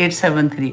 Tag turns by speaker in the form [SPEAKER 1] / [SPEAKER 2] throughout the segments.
[SPEAKER 1] 873।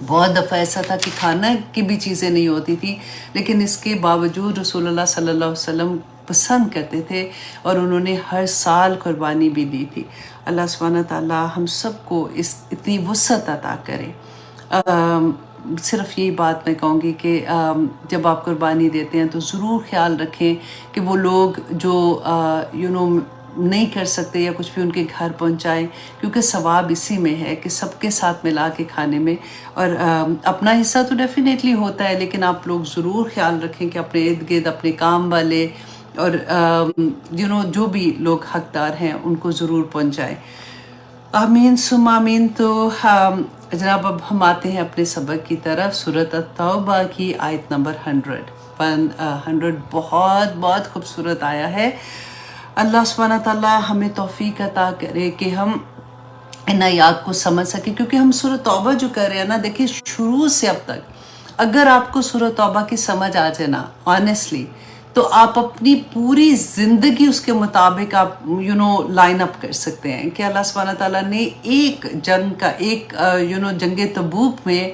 [SPEAKER 1] بہت دفعہ ایسا تھا کہ کھانا کی بھی چیزیں نہیں ہوتی تھی، لیکن اس کے باوجود رسول اللہ صلی اللہ علیہ وسلم پسند کرتے تھے اور انہوں نے ہر سال قربانی بھی دی تھی۔ اللہ سبحانہ تعالیٰ ہم سب کو اتنی وسعت عطا کرے۔ صرف یہی بات میں کہوں گی کہ جب آپ قربانی دیتے ہیں تو ضرور خیال رکھیں کہ وہ لوگ جو نہیں کر سکتے یا کچھ بھی ان کے گھر پہنچائیں، کیونکہ ثواب اسی میں ہے کہ سب کے ساتھ ملا کے کھانے میں۔ اور اپنا حصہ تو ڈیفینیٹلی ہوتا ہے، لیکن آپ لوگ ضرور خیال رکھیں کہ اپنے ارد گرد اپنے کام والے اور جو بھی لوگ حقدار ہیں ان کو ضرور پہنچائیں۔ آمین ثم آمین۔ تو جناب اب ہم آتے ہیں اپنے سبق کی طرف، سورۃ التوبہ کی آیت نمبر 100 بہت بہت خوبصورت آیا ہے۔ اللہ سبحانہ تعالیٰ ہمیں توفیق عطا کرے کہ ہم ان آیات کو سمجھ سکیں، کیونکہ ہم سورۃ توبہ جو کر رہے ہیں نا، دیکھیں شروع سے اب تک اگر آپ کو سورۃ توبہ کی سمجھ آ جائے نا آنیسٹلی، تو آپ اپنی پوری زندگی اس کے مطابق آپ لائن اپ کر سکتے ہیں کہ اللہ سبحانہ تعالیٰ نے ایک جنگ کا جنگ تبوک میں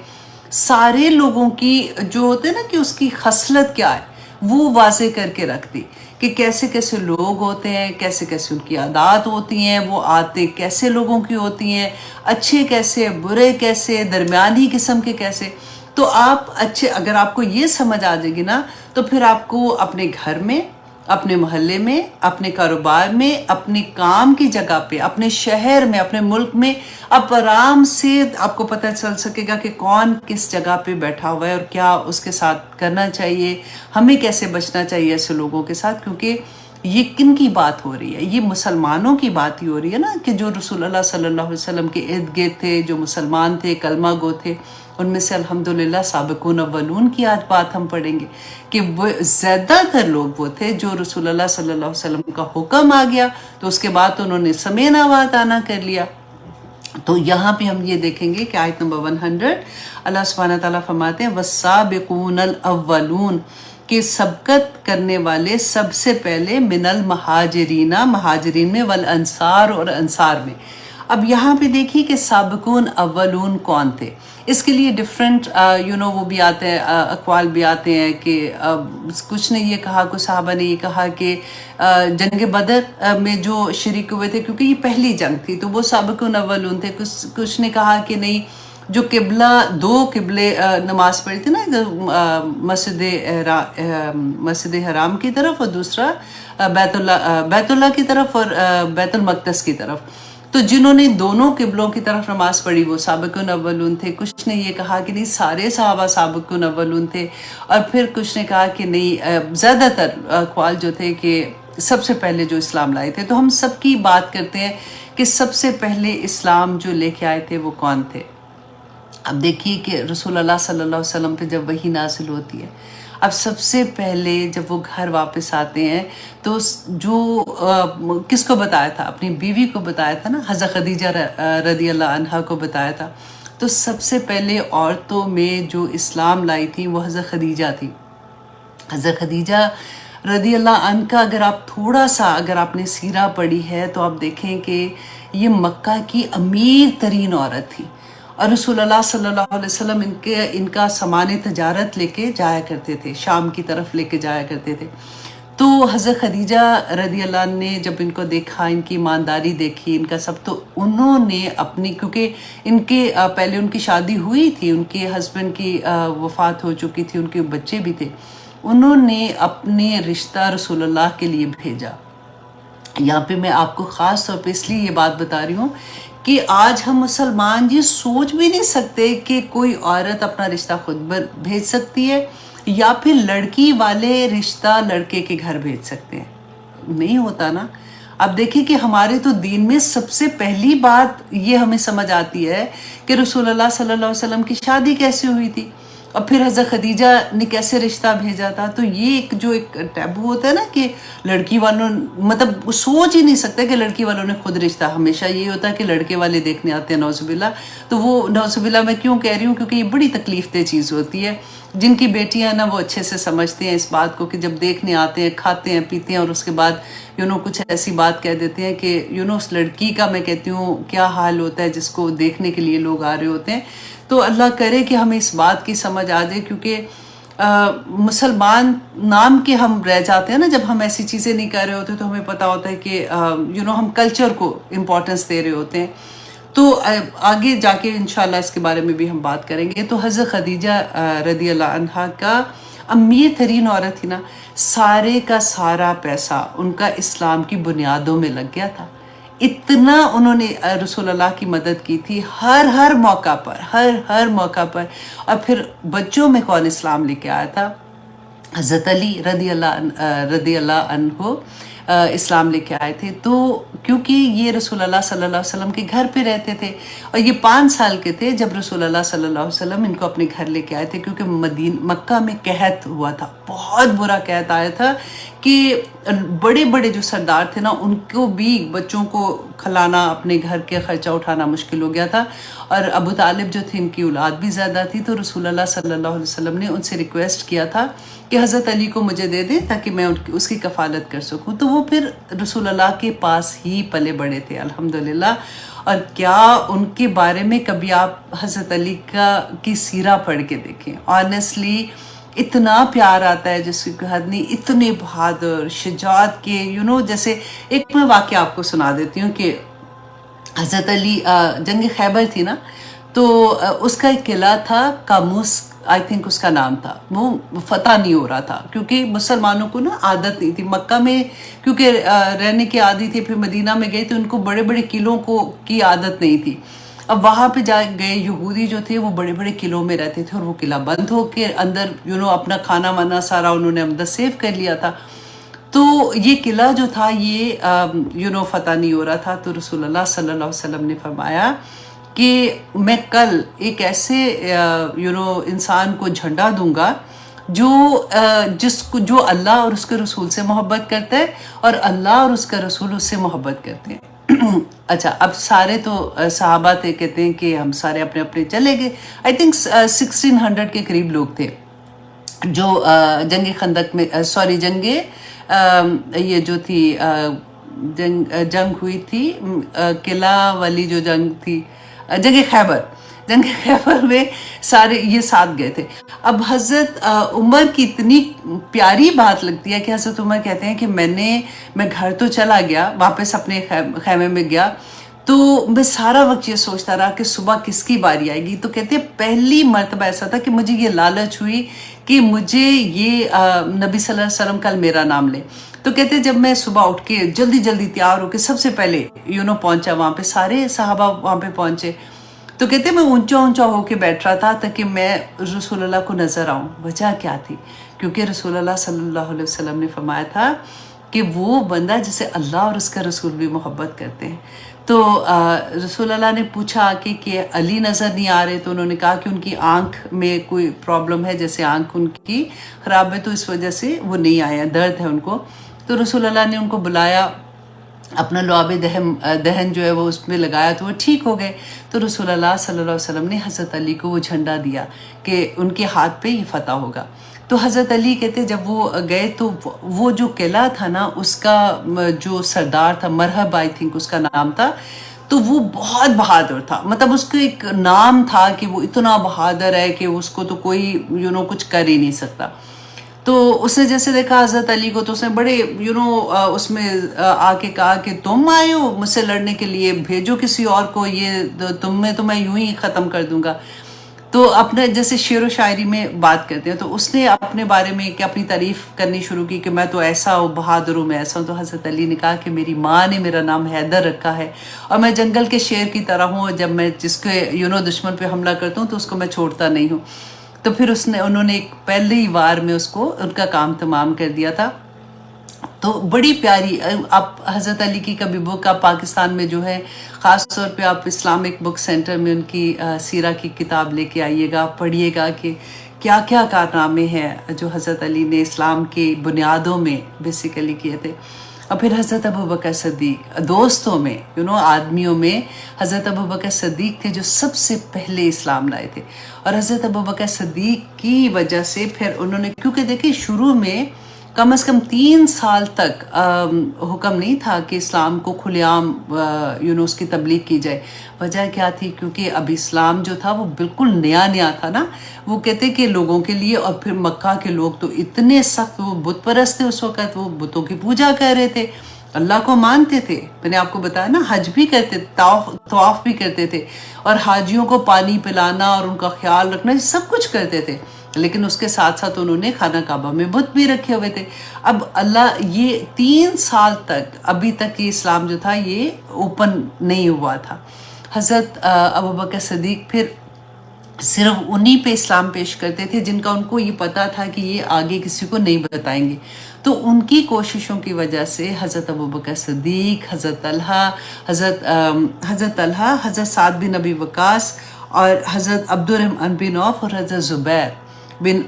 [SPEAKER 1] سارے لوگوں کی جو ہوتے ہیں نا کہ اس کی خصلت کیا ہے وہ واضح کر کے رکھ دی، کہ کیسے کیسے لوگ ہوتے ہیں، کیسے کیسے ان کی عادات ہوتی ہیں، وہ عادتیں کیسے لوگوں کی ہوتی ہیں، اچھے کیسے، برے کیسے، درمیانی قسم کے کیسے۔ تو آپ اگر آپ کو یہ سمجھ آ جائے گی نا، تو پھر آپ کو اپنے گھر میں، اپنے محلے میں، اپنے کاروبار میں، اپنے کام کی جگہ پہ، اپنے شہر میں، اپنے ملک میں آپ آرام سے آپ کو پتہ چل سکے گا کہ کون کس جگہ پہ بیٹھا ہوا ہے اور کیا اس کے ساتھ کرنا چاہیے، ہمیں کیسے بچنا چاہیے ایسے لوگوں کے ساتھ۔ کیونکہ یہ کن کی بات ہو رہی ہے؟ یہ مسلمانوں کی بات ہی ہو رہی ہے نا، کہ جو رسول اللہ صلی اللہ علیہ وسلم کے ارد گرد تھے، جو مسلمان تھے، کلمہ گو تھے، ان میں سے الحمدللہ سابقون اولون کی آج بات ہم پڑھیں گے کہ وہ زیادہ تر لوگ وہ تھے جو رسول اللہ صلی اللہ علیہ وسلم کا حکم آ گیا تو اس کے بعد انہوں نے سمیع وطاعہ کر لیا۔ تو یہاں پہ ہم یہ دیکھیں گے کہ آیت نمبر 100 اللہ سبحانہ تعالیٰ فرماتے ہیں والسابقون الاولون، کہ سبقت کرنے والے سب سے پہلے من المہاجرین، مہاجرین میں، والانصار، اور انصار میں۔ اب یہاں پہ دیکھیے کہ سابقون اولون کون تھے۔ اس کے لیے ڈفرینٹ وہ بھی آتے ہیں، اقوال بھی آتے ہیں کہ کچھ نے یہ کہا، کچھ صحابہ نے یہ کہا کہ جنگ بدر میں جو شریک ہوئے تھے، کیونکہ یہ پہلی جنگ تھی تو وہ سابقون اولون تھے۔ کچھ نے کہا کہ نہیں، جو دو قبلے نماز پڑھی تھی نا، مسجد حرام کی طرف اور دوسرا بیت اللہ کی طرف اور بیت المقدس کی طرف، تو جنہوں نے دونوں قبلوں کی طرف نماز پڑھی وہ سابقون اولون تھے۔ کچھ نے یہ کہا کہ نہیں، سارے صحابہ سابقون اولون تھے، اور پھر کچھ نے کہا کہ نہیں، زیادہ تر اقوال جو تھے کہ سب سے پہلے جو اسلام لائے تھے۔ تو ہم سب کی بات کرتے ہیں کہ سب سے پہلے اسلام جو لے کے آئے تھے وہ کون تھے۔ اب دیکھیے کہ رسول اللہ صلی اللہ علیہ وسلم پہ جب وحی نازل ہوتی ہے، اب سب سے پہلے جب وہ گھر واپس آتے ہیں تو جو کس کو بتایا تھا؟ اپنی بیوی کو بتایا تھا نا، حضرت خدیجہ رضی اللہ عنہا کو بتایا تھا۔ تو سب سے پہلے عورتوں میں جو اسلام لائی تھی وہ حضرت خدیجہ تھی۔ حضرت خدیجہ رضی اللہ عنہ کا اگر آپ تھوڑا سا اگر آپ نے سیرہ پڑھی ہے تو آپ دیکھیں کہ یہ مکہ کی امیر ترین عورت تھی، اور رسول اللہ صلی اللہ علیہ وسلم ان کا سامان تجارت لے کے جایا کرتے تھے، شام کی طرف لے کے جایا کرتے تھے۔ تو حضرت خدیجہ رضی اللہ عنہ نے جب ان کو دیکھا، ان کی ایمانداری دیکھی، ان کا سب، تو انہوں نے اپنی، کیونکہ ان کے پہلے ان کی شادی ہوئی تھی، ان کے ہسبینڈ کی وفات ہو چکی تھی، ان کے بچے بھی تھے، انہوں نے اپنے رشتہ رسول اللہ کے لیے بھیجا۔ یہاں پہ میں آپ کو خاص طور پہ اس لیے یہ بات بتا رہی ہوں کہ آج ہم مسلمان یہ سوچ بھی نہیں سکتے کہ کوئی عورت اپنا رشتہ خود بھیج سکتی ہے یا پھر لڑکی والے رشتہ لڑکے کے گھر بھیج سکتے ہیں۔ نہیں ہوتا نا۔ اب دیکھیں کہ ہمارے تو دین میں سب سے پہلی بات یہ ہمیں سمجھ آتی ہے کہ رسول اللہ صلی اللہ علیہ وسلم کی شادی کیسے ہوئی تھی، اور پھر حضرت خدیجہ نے کیسے رشتہ بھیجا تھا۔ تو یہ ایک ٹیبو ہوتا ہے نا کہ لڑکی والوں، مطلب سوچ ہی نہیں سکتے کہ لڑکی والوں نے خود رشتہ، ہمیشہ یہ ہوتا ہے کہ لڑکے والے دیکھنے آتے ہیں، نعوذ باللہ۔ تو وہ نعوذ باللہ میں کیوں کہہ رہی ہوں، کیونکہ یہ بڑی تکلیف دہ چیز ہوتی ہے جن کی بیٹیاں نا وہ اچھے سے سمجھتے ہیں اس بات کو کہ جب دیکھنے آتے ہیں کھاتے ہیں پیتے ہیں اور اس کے بعد کچھ ایسی بات کہہ دیتے ہیں کہ اس لڑکی کا میں کہتی ہوں کیا حال ہوتا ہے جس کو دیکھنے کے لیے لوگ آ رہے ہوتے ہیں. تو اللہ کرے کہ ہمیں اس بات کی سمجھ آ جائے، کیونکہ مسلمان نام کے ہم رہ جاتے ہیں نا جب ہم ایسی چیزیں نہیں کر رہے ہوتے تو ہمیں پتہ ہوتا ہے کہ ہم کلچر کو امپورٹنس دے رہے ہوتے ہیں. تو آگے جا کے انشاءاللہ اس کے بارے میں بھی ہم بات کریں گے. تو حضرت خدیجہ رضی اللہ عنہا کا امیر ترین عورت تھی نا، سارے کا سارا پیسہ ان کا اسلام کی بنیادوں میں لگ گیا تھا. اتنا انہوں نے رسول اللہ کی مدد کی تھی ہر موقع پر، ہر موقع پر. اور پھر بچوں میں کون اسلام لے کے آیا تھا؟ حضرت علی رضی اللہ عنہ اسلام لے کے آئے تھے. تو کیونکہ یہ رسول اللہ صلی اللہ علیہ وسلم کے گھر پہ رہتے تھے اور یہ 5 سال کے تھے جب رسول اللہ صلی اللہ علیہ وسلم ان کو اپنے گھر لے کے آئے تھے، کیونکہ مکہ میں قحط ہوا تھا، بہت برا قحط آیا تھا کہ بڑے بڑے جو سردار تھے نا ان کو بھی بچوں کو کھلانا، اپنے گھر کے خرچہ اٹھانا مشکل ہو گیا تھا. اور ابو طالب جو تھے ان کی اولاد بھی زیادہ تھی، تو رسول اللہ صلی اللہ علیہ وسلم نے ان سے ریکویسٹ کیا تھا کہ حضرت علی کو مجھے دے دیں تاکہ میں اس کی کفالت کر سکوں. تو وہ پھر رسول اللہ کے پاس ہی پلے بڑے تھے الحمدللہ. اور کیا ان کے بارے میں کبھی آپ حضرت علی کی سیرہ پڑھ کے دیکھیں، آنیسٹلی اتنا پیار آتا ہے جس کی حد نہیں. اتنے بہادر، شجاعت کے جیسے ایک میں واقعہ آپ کو سنا دیتی ہوں کہ حضرت علی جنگ خیبر تھی نا، تو اس کا ایک قلعہ تھا کاموس، آئی تھنک اس کا نام تھا. وہ فتح نہیں ہو رہا تھا کیونکہ مسلمانوں کو نا عادت نہیں تھی مکہ میں، کیونکہ رہنے کی عادی تھی. پھر مدینہ میں گئے تو ان کو بڑے بڑے قلعوں کی عادت نہیں تھی. اب وہاں پہ جا گئے یہودی جو تھے وہ بڑے بڑے قلعوں میں رہتے تھے، اور وہ قلعہ بند ہو کے اندر اپنا کھانا وانا سارا انہوں نے اندر سیو کر لیا تھا. تو یہ قلعہ جو تھا یہ فتح نہیں ہو رہا تھا. تو رسول اللہ صلی اللہ علیہ وسلم نے فرمایا کہ میں کل ایک ایسے انسان کو جھنڈا دوں گا جو اللہ اور اس کے رسول سے محبت کرتا ہے اور اللہ اور اس کا رسول اس سے محبت کرتے ہیں. اچھا، اب سارے تو صحابہ تھے، کہتے ہیں کہ ہم سارے اپنے اپنے چلے گئے. آئی تھنک 1600 کے قریب لوگ تھے جو جنگ خندق میں یہ جو تھی جنگ ہوئی تھی، قلعہ والی جو جنگ تھی، جنگ خیبر میں سارے یہ ساتھ گئے تھے. اب حضرت عمر کی اتنی پیاری بات لگتی ہے کہ حضرت عمر کہتے ہیں کہ میں گھر تو چلا گیا، واپس اپنے خیمے میں گیا، تو میں سارا وقت یہ سوچتا رہا کہ صبح کس کی باری آئے گی. تو کہتے ہیں پہلی مرتبہ ایسا تھا کہ مجھے یہ لالچ ہوئی کہ مجھے یہ نبی صلی اللہ علیہ وسلم کل میرا نام لے. تو کہتے ہیں جب میں صبح اٹھ کے جلدی تیار ہو کے سب سے پہلے پہنچا وہاں پہ، سارے صحابہ وہاں پہ پہنچے. تو کہتے ہیں میں اونچا ہو کے بیٹھ رہا تھا تاکہ میں رسول اللہ کو نظر آؤں. وجہ کیا تھی؟ کیونکہ رسول اللہ صلی اللہ علیہ وسلم نے فرمایا تھا کہ وہ بندہ جسے اللہ اور اس کا رسول بھی محبت کرتے ہیں. تو رسول اللہ نے پوچھا کہ علی نظر نہیں آ رہے؟ تو انہوں نے کہا کہ ان کی آنکھ میں کوئی پرابلم ہے، جیسے آنکھ ان کی خراب ہے تو اس وجہ سے وہ نہیں آیا، درد ہے ان کو. تو رسول اللہ نے ان کو بلایا، اپنا لعاب دہن جو ہے وہ اس میں لگایا تو وہ ٹھیک ہو گئے. تو رسول اللہ صلی اللہ علیہ وسلم نے حضرت علی کو وہ جھنڈا دیا کہ ان کے ہاتھ پہ یہ فتح ہوگا. تو حضرت علی کہتے جب وہ گئے تو وہ جو قلعہ تھا نا اس کا جو سردار تھا، مرحب آئی تھنک اس کا نام تھا، تو وہ بہت بہادر تھا. مطلب اس کا ایک نام تھا کہ وہ اتنا بہادر ہے کہ اس کو تو کوئی کچھ کر ہی نہیں سکتا. تو اس نے جیسے دیکھا حضرت علی کو تو اس نے بڑے اس میں آ کے کہا کہ تم آئے ہو مجھ سے لڑنے کے لیے، بھیجو کسی اور کو، یہ تو میں یوں ہی ختم کر دوں گا. تو اپنے جیسے شعر و شاعری میں بات کرتے ہیں تو اس نے اپنے بارے میں کہ اپنی تعریف کرنی شروع کی کہ میں تو ایسا ہوں، بہادر ہوں، میں ایسا ہوں. تو حضرت علی نے کہا کہ میری ماں نے میرا نام حیدر رکھا ہے اور میں جنگل کے شیر کی طرح ہوں، جب میں جس کے دشمن پہ حملہ کرتا ہوں تو اس کو میں چھوڑتا نہیں ہوں. تو پھر انہوں نے پہلی وار میں اس کو ان کا کام تمام کر دیا تھا. تو بڑی پیاری آپ حضرت علی کی کبھی بک آپ پاکستان میں جو ہے خاص طور پہ آپ اسلامک بک سینٹر میں ان کی سیرہ کی کتاب لے کے آئیے گا، پڑھیے گا کہ کیا کیا کارنامے ہیں جو حضرت علی نے اسلام کی بنیادوں میں بیسیکلی کیے تھے. اور پھر حضرت ابوبکر صدیق، دوستوں میں آدمیوں میں حضرت ابوبکر صدیق تھے جو سب سے پہلے اسلام لائے تھے. اور حضرت ابوبکر صدیق کی وجہ سے پھر انہوں نے، کیونکہ دیکھیں شروع میں کم از کم 3 سال تک حکم نہیں تھا کہ اسلام کو کھلے عام اس کی تبلیغ کی جائے. وجہ کیا تھی؟ کیونکہ اب اسلام جو تھا وہ بالکل نیا تھا نا. وہ کہتے کہ لوگوں کے لیے، اور پھر مکہ کے لوگ تو اتنے سخت، وہ بت پرست تھے اس وقت، وہ بتوں کی پوجا کر رہے تھے، اللہ کو مانتے تھے. میں نے آپ کو بتایا نا، حج بھی کرتے، طواف بھی کرتے تھے، اور حاجیوں کو پانی پلانا اور ان کا خیال رکھنا سب کچھ کرتے تھے. لیکن اس کے ساتھ ساتھ انہوں نے خانہ کعبہ میں بت بھی رکھے ہوئے تھے. اب اللہ، یہ 3 سال تک، ابھی تک یہ اسلام جو تھا یہ اوپن نہیں ہوا تھا. حضرت ابوبکر صدیق پھر صرف انہی پہ اسلام پیش کرتے تھے جن کا ان کو یہ پتا تھا کہ یہ آگے کسی کو نہیں بتائیں گے. تو ان کی کوششوں کی وجہ سے حضرت ابوبکر صدیق، حضرت طلحہ، حضرت سعد بن ابی وقاص، اور حضرت عبد الرحمن بن عوف اور حضرت زبیر بن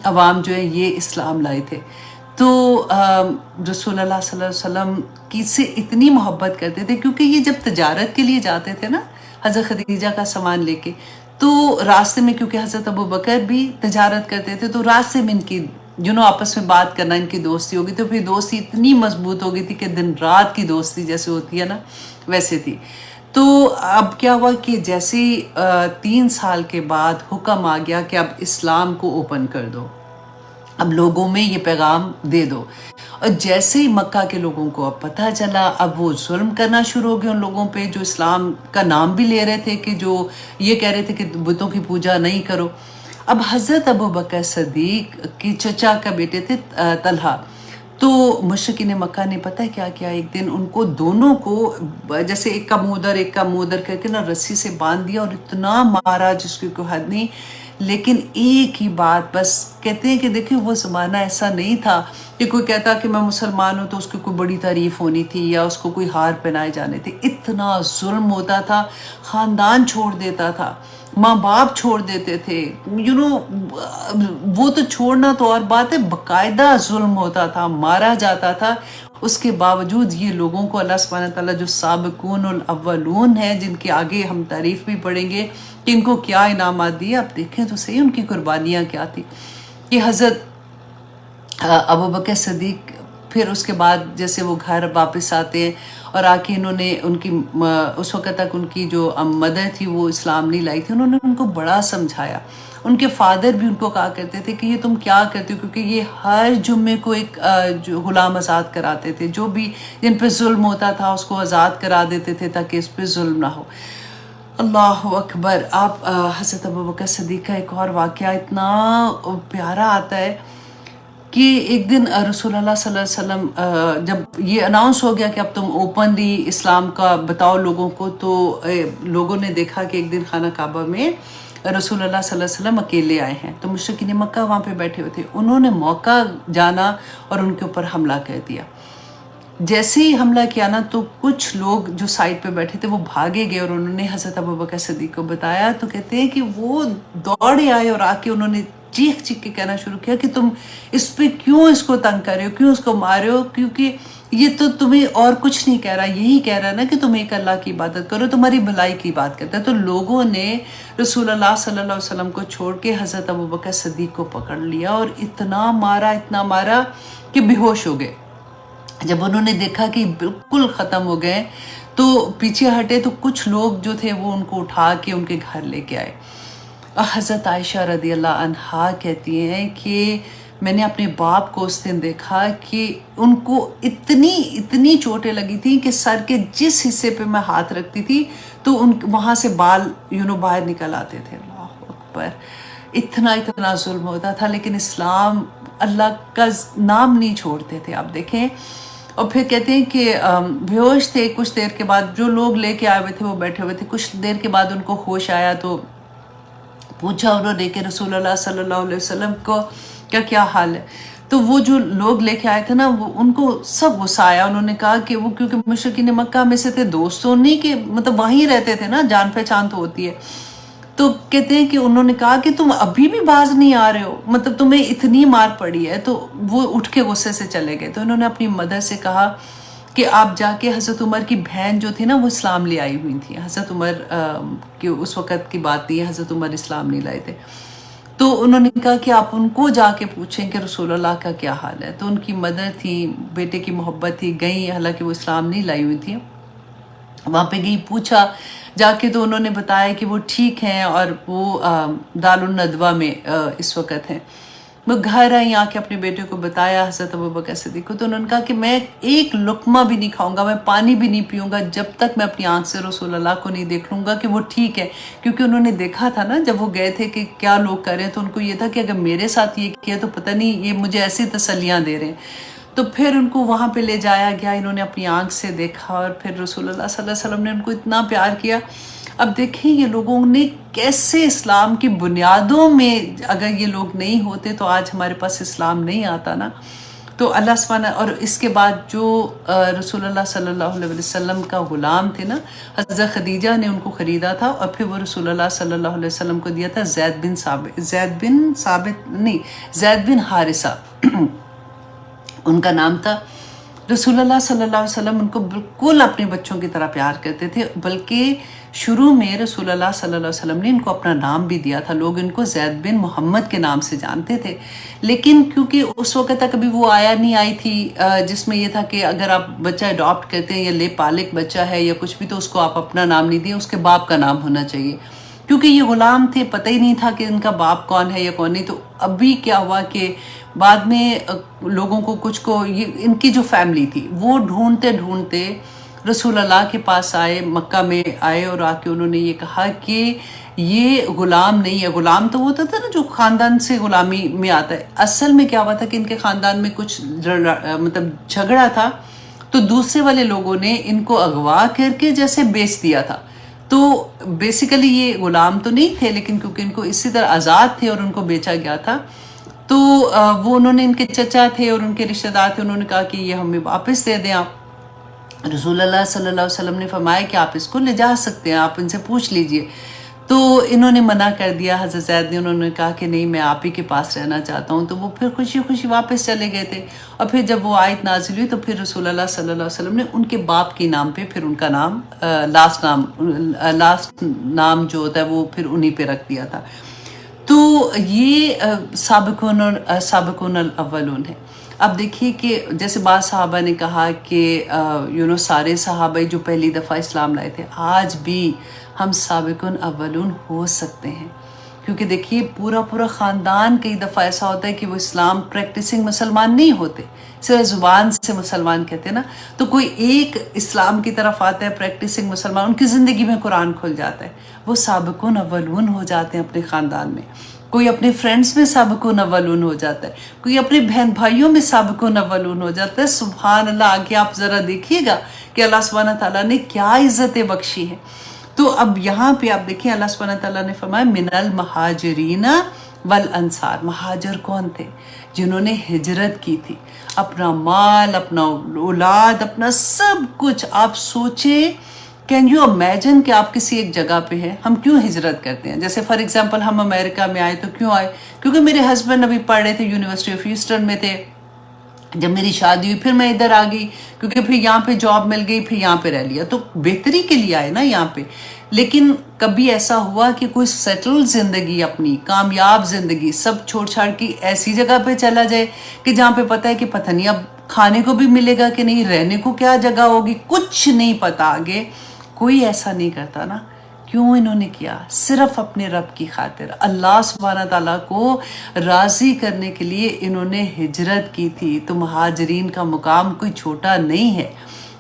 [SPEAKER 1] عوام جو ہے یہ اسلام لائے تھے. تو رسول اللہ صلی اللہ علیہ وسلم کی سے اتنی محبت کرتے تھے، کیونکہ یہ جب تجارت کے لیے جاتے تھے نا حضرت خدیجہ کا سامان لے کے، تو راستے میں، کیونکہ حضرت ابوبکر بھی تجارت کرتے تھے، تو راستے میں ان کی آپس میں بات کرنا، ان کی دوستی ہوگی، تو پھر دوستی اتنی مضبوط ہو گئی تھی کہ دن رات کی دوستی جیسے ہوتی ہے نا ویسے تھی. تو اب کیا ہوا کہ جیسے 3 سال کے بعد حکم آ گیا کہ اب اسلام کو اوپن کر دو، اب لوگوں میں یہ پیغام دے دو. اور جیسے ہی مکہ کے لوگوں کو اب پتہ چلا، اب وہ ظلم کرنا شروع ہو گئے ان لوگوں پہ جو اسلام کا نام بھی لے رہے تھے، کہ جو یہ کہہ رہے تھے کہ بتوں کی پوجا نہیں کرو. اب حضرت ابوبکر صدیق کی چچا کا بیٹے تھے طلحہ. تو مشرکین مکہ نے پتہ کیا کیا، ایک دن ان کو دونوں کو جیسے ایک کا منہ ادھر کر کے نا رسی سے باندھ دیا، اور اتنا مارا جس کی کوئی حد نہیں. لیکن ایک ہی بات بس کہتے ہیں کہ دیکھیں وہ زمانہ ایسا نہیں تھا کہ کوئی کہتا کہ میں مسلمان ہوں تو اس کی کوئی بڑی تعریف ہونی تھی یا اس کو کوئی ہار پہنائے جانے تھے. اتنا ظلم ہوتا تھا، خاندان چھوڑ دیتا تھا، ماں باپ چھوڑ دیتے تھے، وہ تو چھوڑنا تو اور بات ہے، باقاعدہ ظلم ہوتا تھا، مارا جاتا تھا. اس کے باوجود یہ لوگوں کو اللہ سبحانہ تعالیٰ جو سابقون الاولون ہیں، جن کے آگے ہم تعریف بھی پڑھیں گے کہ ان کو کیا انعامات دیے، آپ دیکھیں تو صحیح ان کی قربانیاں کیا تھی. کہ حضرت ابوبکر صدیق پھر اس کے بعد جیسے وہ گھر واپس آتے ہیں، اور آ کے انہوں نے ان کی اس وقت تک ان کی جو مدر تھی وہ اسلام نہیں لائی تھی، انہوں نے ان کو بڑا سمجھایا. ان کے فادر بھی ان کو کہا کرتے تھے کہ یہ تم کیا کرتے ہو، کیونکہ یہ ہر جمعے کو ایک جو غلام آزاد کراتے تھے، جو بھی جن پہ ظلم ہوتا تھا اس کو آزاد کرا دیتے تھے تاکہ اس پہ ظلم نہ ہو. اللہ اکبر. آپ حضرت ابوبکر صدیق کا ایک اور واقعہ اتنا پیارا آتا ہے کہ ایک دن رسول اللہ صلی اللہ علیہ وسلم جب یہ اناؤنس ہو گیا کہ اب تم اوپنلی اسلام کا بتاؤ لوگوں کو، تو لوگوں نے دیکھا کہ ایک دن خانہ کعبہ میں رسول اللہ صلی اللہ علیہ وسلم اکیلے آئے ہیں. تو مشرکین مکہ وہاں پہ بیٹھے ہوئے تھے، انہوں نے موقع جانا اور ان کے اوپر حملہ کر دیا. جیسے ہی حملہ کیا نا تو کچھ لوگ جو سائڈ پہ بیٹھے تھے وہ بھاگے گئے، اور انہوں نے حضرت ابوبکر صدیق کو بتایا. تو کہتے ہیں کہ وہ دوڑے آئے اور آ کے انہوں نے چیخ چیخ کے کہنا شروع کیا کہ تم اس پہ کیوں اس کو تنگ کر رہے ہو، کیوں اس کو مار رہے ہو، کیونکہ یہ تو تمہیں اور کچھ نہیں کہہ رہا، یہی کہہ رہا نا کہ تم ایک اللہ کی عبادت کرو، تمہاری بھلائی کی بات کرتا ہے. تو لوگوں نے رسول اللہ صلی اللہ علیہ وسلم کو چھوڑ کے حضرت ابوبکر صدیق کو پکڑ لیا اور اتنا مارا کہ بے ہوش ہو گئے. جب انہوں نے دیکھا کہ بالکل ختم ہو گئے تو پیچھے ہٹے، تو کچھ لوگ جو تھے وہ ان کو اٹھا کے ان کے گھر لے کے آئے. حضرت عائشہ رضی اللہ عنہا کہتی ہیں کہ میں نے اپنے باپ کو اس دن دیکھا کہ ان کو اتنی چوٹیں لگی تھیں کہ سر کے جس حصے پہ میں ہاتھ رکھتی تھی تو وہاں سے بال باہر نکل آتے تھے. اللہ اکبر. اتنا ظلم ہوتا تھا، لیکن اسلام اللہ کا نام نہیں چھوڑتے تھے. آپ دیکھیں. اور پھر کہتے ہیں کہ بے ہوش تھے. کچھ دیر کے بعد جو لوگ لے کے آئے ہوئے تھے وہ بیٹھے ہوئے تھے. کچھ دیر کے بعد ان کو ہوش آیا تو پوچھا انہوں نے کہ رسول اللہ صلی اللہ علیہ وسلم کو کیا حال ہے. تو وہ جو لوگ لے کے آئے تھے نا ان کو سب غصہ آیا. انہوں نے کہا کہ وہ کیونکہ مشرکین مکہ میں سے تھے، دوستوں نہیں کہ مطلب وہیں رہتے تھے نا، جان پہچان تو ہوتی ہے. تو کہتے ہیں کہ انہوں نے کہا کہ تم ابھی بھی باز نہیں آ رہے ہو، مطلب تمہیں اتنی مار پڑی ہے. تو وہ اٹھ کے غصے سے چلے گئے. تو انہوں نے اپنی مدر سے کہا کہ آپ جا کے حضرت عمر کی بہن جو تھی نا وہ اسلام لے آئی ہوئی تھی. حضرت عمر کہ اس وقت کی بات نہیں ہے، حضرت عمر اسلام نہیں لائے تھے. تو انہوں نے کہا کہ آپ ان کو جا کے پوچھیں کہ رسول اللہ کا کیا حال ہے. تو ان کی مدر تھی، بیٹے کی محبت تھی، گئیں، حالانکہ وہ اسلام نہیں لائی ہوئی تھی. وہاں پہ گئی، پوچھا جا کے، تو انہوں نے بتایا کہ وہ ٹھیک ہیں اور وہ دارالندوہ میں اس وقت ہیں. وہ گھر آئی، آ کے اپنے بیٹے کو بتایا حضرت ابوبکر صدیق کو. تو انہوں نے کہا کہ میں ایک لقمہ بھی نہیں کھاؤں گا، میں پانی بھی نہیں پیوں گا جب تک میں اپنی آنکھ سے رسول اللہ کو نہیں دیکھ لوں گا کہ وہ ٹھیک ہے. کیونکہ انہوں نے دیکھا تھا نا جب وہ گئے تھے کہ کیا لوگ کر رہے ہیں، تو ان کو یہ تھا کہ اگر میرے ساتھ یہ کیا تو پتہ نہیں یہ مجھے ایسی تسلیاں دے رہے ہیں. تو پھر ان کو وہاں پہ لے جایا گیا، انہوں نے اپنی آنکھ سے دیکھا، اور پھر رسول اللہ صلی اللہ علیہ وسلم نے ان کو اتنا پیار کیا. اب دیکھیں یہ لوگوں نے کیسے اسلام کی بنیادوں میں، اگر یہ لوگ نہیں ہوتے تو آج ہمارے پاس اسلام نہیں آتا نا. تو اللہ سبحانہ، اور اس کے بعد جو رسول اللہ صلی اللہ علیہ وسلم کا غلام تھے نا، حضرت خدیجہ نے ان کو خریدا تھا، اور پھر وہ رسول اللہ صلی اللہ علیہ وسلم کو دیا تھا زید بن حارثہ ان کا نام تھا. رسول اللہ صلی اللہ علیہ وسلم ان کو بالکل اپنے بچوں کی طرح پیار کرتے تھے، بلکہ شروع میں رسول اللہ صلی اللہ علیہ وسلم نے ان کو اپنا نام بھی دیا تھا. لوگ ان کو زید بن محمد کے نام سے جانتے تھے، لیکن کیونکہ اس وقت تک ابھی وہ آیا نہیں آئی تھی جس میں یہ تھا کہ اگر آپ بچہ اڈاپٹ کرتے ہیں یا لے پالک بچہ ہے یا کچھ بھی، تو اس کو آپ اپنا نام نہیں دیں، اس کے باپ کا نام ہونا چاہیے. کیونکہ یہ غلام تھے، پتہ ہی نہیں تھا کہ ان کا باپ کون ہے یا کون نہیں. تو ابھی کیا ہوا کہ بعد میں لوگوں کو کچھ کو، ان کی جو فیملی تھی وہ ڈھونڈتے ڈھونڈتے رسول اللہ کے پاس آئے، مکہ میں آئے، اور آ کے انہوں نے یہ کہا کہ یہ غلام نہیں ہے. غلام تو وہ ہوتا تھا نا جو خاندان سے غلامی میں آتا ہے. اصل میں کیا ہوا تھا کہ ان کے خاندان میں کچھ مطلب جھگڑا تھا، تو دوسرے والے لوگوں نے ان کو اغوا کر کے جیسے بیچ دیا تھا. تو بیسیکلی یہ غلام تو نہیں تھے، لیکن کیونکہ ان کو اسی طرح آزاد تھے اور ان کو بیچا گیا تھا، تو وہ انہوں نے، ان کے چچا تھے اور ان کے رشتہ دار تھے، انہوں نے کہا کہ یہ ہمیں واپس دے دیں آپ. رسول اللہ صلی اللہ علیہ وسلم نے فرمایا کہ آپ اس کو لے جا سکتے ہیں، آپ ان سے پوچھ لیجئے. تو انہوں نے منع کر دیا. حضرت زید نے، انہوں نے کہا کہ نہیں، میں آپ ہی کے پاس رہنا چاہتا ہوں. تو وہ پھر خوشی خوشی واپس چلے گئے تھے. اور پھر جب وہ آیت نازل ہوئی تو پھر رسول اللہ صلی اللہ علیہ وسلم نے ان کے باپ کے نام پہ پھر ان کا نام لاسٹ نام جو ہوتا ہے وہ پھر انہی پہ رکھ دیا تھا. تو یہ سابقون الاولون ہے. اب دیکھیے کہ جیسے بعض صحابہ نے کہا کہ سارے صحابہ جو پہلی دفعہ اسلام لائے تھے، آج بھی ہم سابقون اولون ہو سکتے ہیں. کیونکہ دیکھیے پورا خاندان کئی دفعہ ایسا ہوتا ہے کہ وہ اسلام پریکٹسنگ مسلمان نہیں ہوتے، صرف زبان سے مسلمان کہتے ہیں نا. تو کوئی ایک اسلام کی طرف آتا ہے پریکٹسنگ مسلمان، ان کی زندگی میں قرآن کھل جاتا ہے، وہ سابقون اولون ہو جاتے ہیں اپنے خاندان میں. کوئی اپنے فرینڈز میں سابقون اولون ہو جاتا ہے، کوئی اپنے بہن بھائیوں میں سابقون اولون ہو جاتا ہے. سبحان اللہ. آگے آپ ذرا دیکھیے گا کہ اللہ سبحانہ تعالیٰ نے کیا عزتیں بخشی ہیں. تو اب یہاں پہ آپ دیکھیں اللہ سبحانہ تعالیٰ نے فرمایا من المہاجرین والانصار. مہاجر کون تھے؟ جنہوں نے ہجرت کی تھی، اپنا مال، اپنا اولاد، اپنا سب کچھ. آپ سوچیں، کین یو امیجن کہ آپ کسی ایک جگہ پہ ہیں. ہم کیوں ہجرت کرتے ہیں؟ جیسے فار ایگزامپل ہم امریکہ میں آئے تو کیوں آئے؟ کیونکہ میرے ہسبینڈ ابھی پڑھ رہے تھے، یونیورسٹی آف ہیوسٹن میں تھے. جب میری شادی ہوئی پھر میں ادھر آ گئی، کیونکہ پھر یہاں پہ جاب مل گئی، پھر یہاں پہ رہ لیا. تو بہتری کے لیے آئے نا یہاں پہ. لیکن کبھی ایسا ہوا کہ کوئی سیٹل زندگی، اپنی کامیاب زندگی سب چھوڑ چھاڑ کی ایسی جگہ پہ چلا جائے کہ جہاں پہ پتہ ہے کہ پتہ نہیں اب کھانے کو بھی ملے گا کہ نہیں، رہنے کو کیا جگہ ہوگی، کچھ نہیں پتا آگے. کوئی ایسا نہیں کرتا نا. کیوں انہوں نے کیا؟ صرف اپنے رب کی خاطر، اللہ سبحانہ تعالیٰ کو راضی کرنے کے لیے انہوں نے ہجرت کی تھی. تو مہاجرین کا مقام کوئی چھوٹا نہیں ہے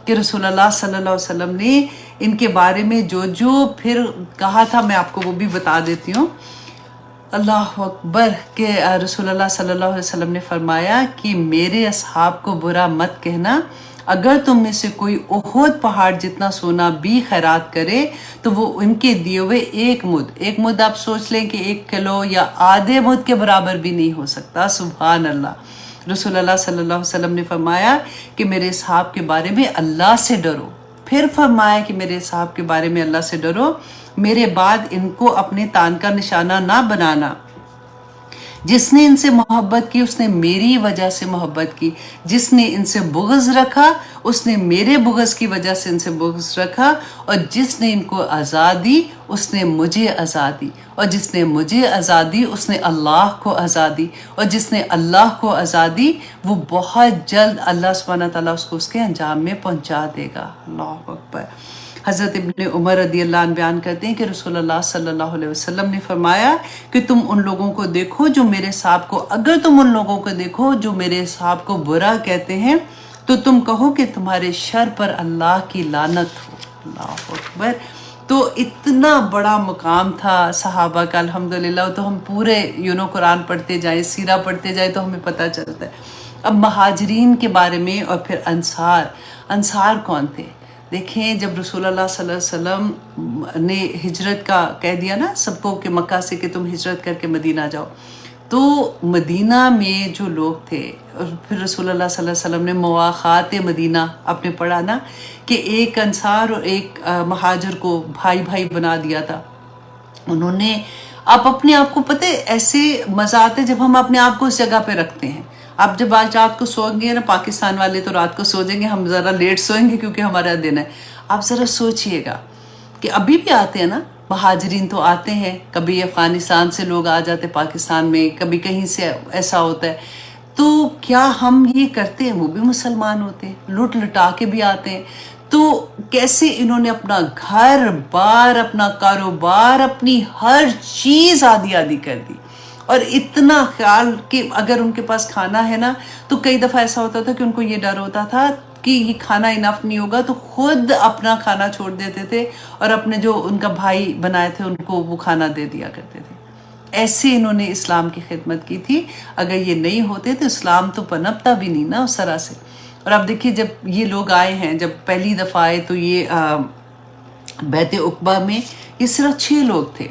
[SPEAKER 1] کہ رسول اللہ صلی اللہ علیہ وسلم نے ان کے بارے میں جو پھر کہا تھا، میں آپ کو وہ بھی بتا دیتی ہوں. اللہ اکبر. کہ رسول اللہ صلی اللہ علیہ وسلم نے فرمایا کہ میرے اصحاب کو برا مت کہنا، اگر تم میں سے کوئی احد پہاڑ جتنا سونا بھی خیرات کرے تو وہ ان کے دیے ہوئے ایک مد آپ سوچ لیں کہ 1 کلو یا آدھے مد کے برابر بھی نہیں ہو سکتا. سبحان اللہ. رسول اللہ صلی اللہ علیہ وسلم نے فرمایا کہ میرے اصحاب کے بارے میں اللہ سے ڈرو. پھر فرمایا کہ میرے اصحاب کے بارے میں اللہ سے ڈرو، میرے بعد ان کو اپنے تان کا نشانہ نہ بنانا. جس نے ان سے محبت کی اس نے میری وجہ سے محبت کی، جس نے ان سے بغض رکھا اس نے میرے بغض کی وجہ سے ان سے بغض رکھا، اور جس نے ان کو آزادی اس نے مجھے آزادی، اور جس نے مجھے آزادی اس نے اللہ کو آزادی، اور جس نے اللہ کو آزادی وہ بہت جلد اللہ سبحانہ تعالیٰ اس کو اس کے انجام میں پہنچا دے گا۔ اللہ اکبر۔ حضرت ابن عمر رضی اللہ عنہ بیان کرتے ہیں کہ رسول اللہ صلی اللہ علیہ وسلم نے فرمایا کہ تم ان لوگوں کو دیکھو جو میرے صاحب کو، اگر تم ان لوگوں کو دیکھو جو میرے صاحب کو برا کہتے ہیں تو تم کہو کہ تمہارے شر پر اللہ کی لعنت ہو۔ اللہ اکبر۔ تو اتنا بڑا مقام تھا صحابہ کا، الحمدللہ۔ تو ہم پورے قرآن پڑھتے جائیں، سیرہ پڑھتے جائیں تو ہمیں پتہ چلتا ہے۔ اب مہاجرین کے بارے میں اور پھر انصار کون تھے؟ دیکھیں جب رسول اللہ صلی اللہ علیہ وسلم نے ہجرت کا کہہ دیا نا سب کو کہ مکہ سے کہ تم ہجرت کر کے مدینہ جاؤ، تو مدینہ میں جو لوگ تھے، اور پھر رسول اللہ صلی اللہ علیہ وسلم نے مواخات مدینہ آپ نے پڑھا نا کہ ایک انصار اور ایک مہاجر کو بھائی بھائی بنا دیا تھا۔ انہوں نے آپ اپنے آپ کو پتہ ایسے مزہ آتے جب ہم اپنے آپ کو اس جگہ پہ رکھتے ہیں۔ آپ جب آج رات کو سوئیں گے نا، پاکستان والے تو رات کو سو جائیں گے، ہم ذرا لیٹ سوئیں گے کیونکہ ہمارا دن ہے۔ آپ ذرا سوچئے گا کہ ابھی بھی آتے ہیں نا مہاجرین، تو آتے ہیں، کبھی افغانستان سے لوگ آ جاتے پاکستان میں، کبھی کہیں سے ایسا ہوتا ہے، تو کیا ہم یہ کرتے ہیں؟ وہ بھی مسلمان ہوتے ہیں، لٹ لٹا کے بھی آتے ہیں۔ تو کیسے انہوں نے اپنا گھر بار، اپنا کاروبار، اپنی ہر چیز آدھی آدھی کر دی، اور اتنا خیال کہ اگر ان کے پاس کھانا ہے نا تو کئی دفعہ ایسا ہوتا تھا کہ ان کو یہ ڈر ہوتا تھا کہ یہ کھانا انف نہیں ہوگا، تو خود اپنا کھانا چھوڑ دیتے تھے اور اپنے جو ان کا بھائی بنائے تھے ان کو وہ کھانا دے دیا کرتے تھے۔ ایسے انہوں نے اسلام کی خدمت کی تھی۔ اگر یہ نہیں ہوتے تو اسلام تو پنپتا بھی نہیں نا اس طرح سے۔ اور اب دیکھیے جب یہ لوگ آئے ہیں، جب پہلی دفعہ آئے تو یہ بیعت عقبہ میں یہ صرف 6 لوگ تھے۔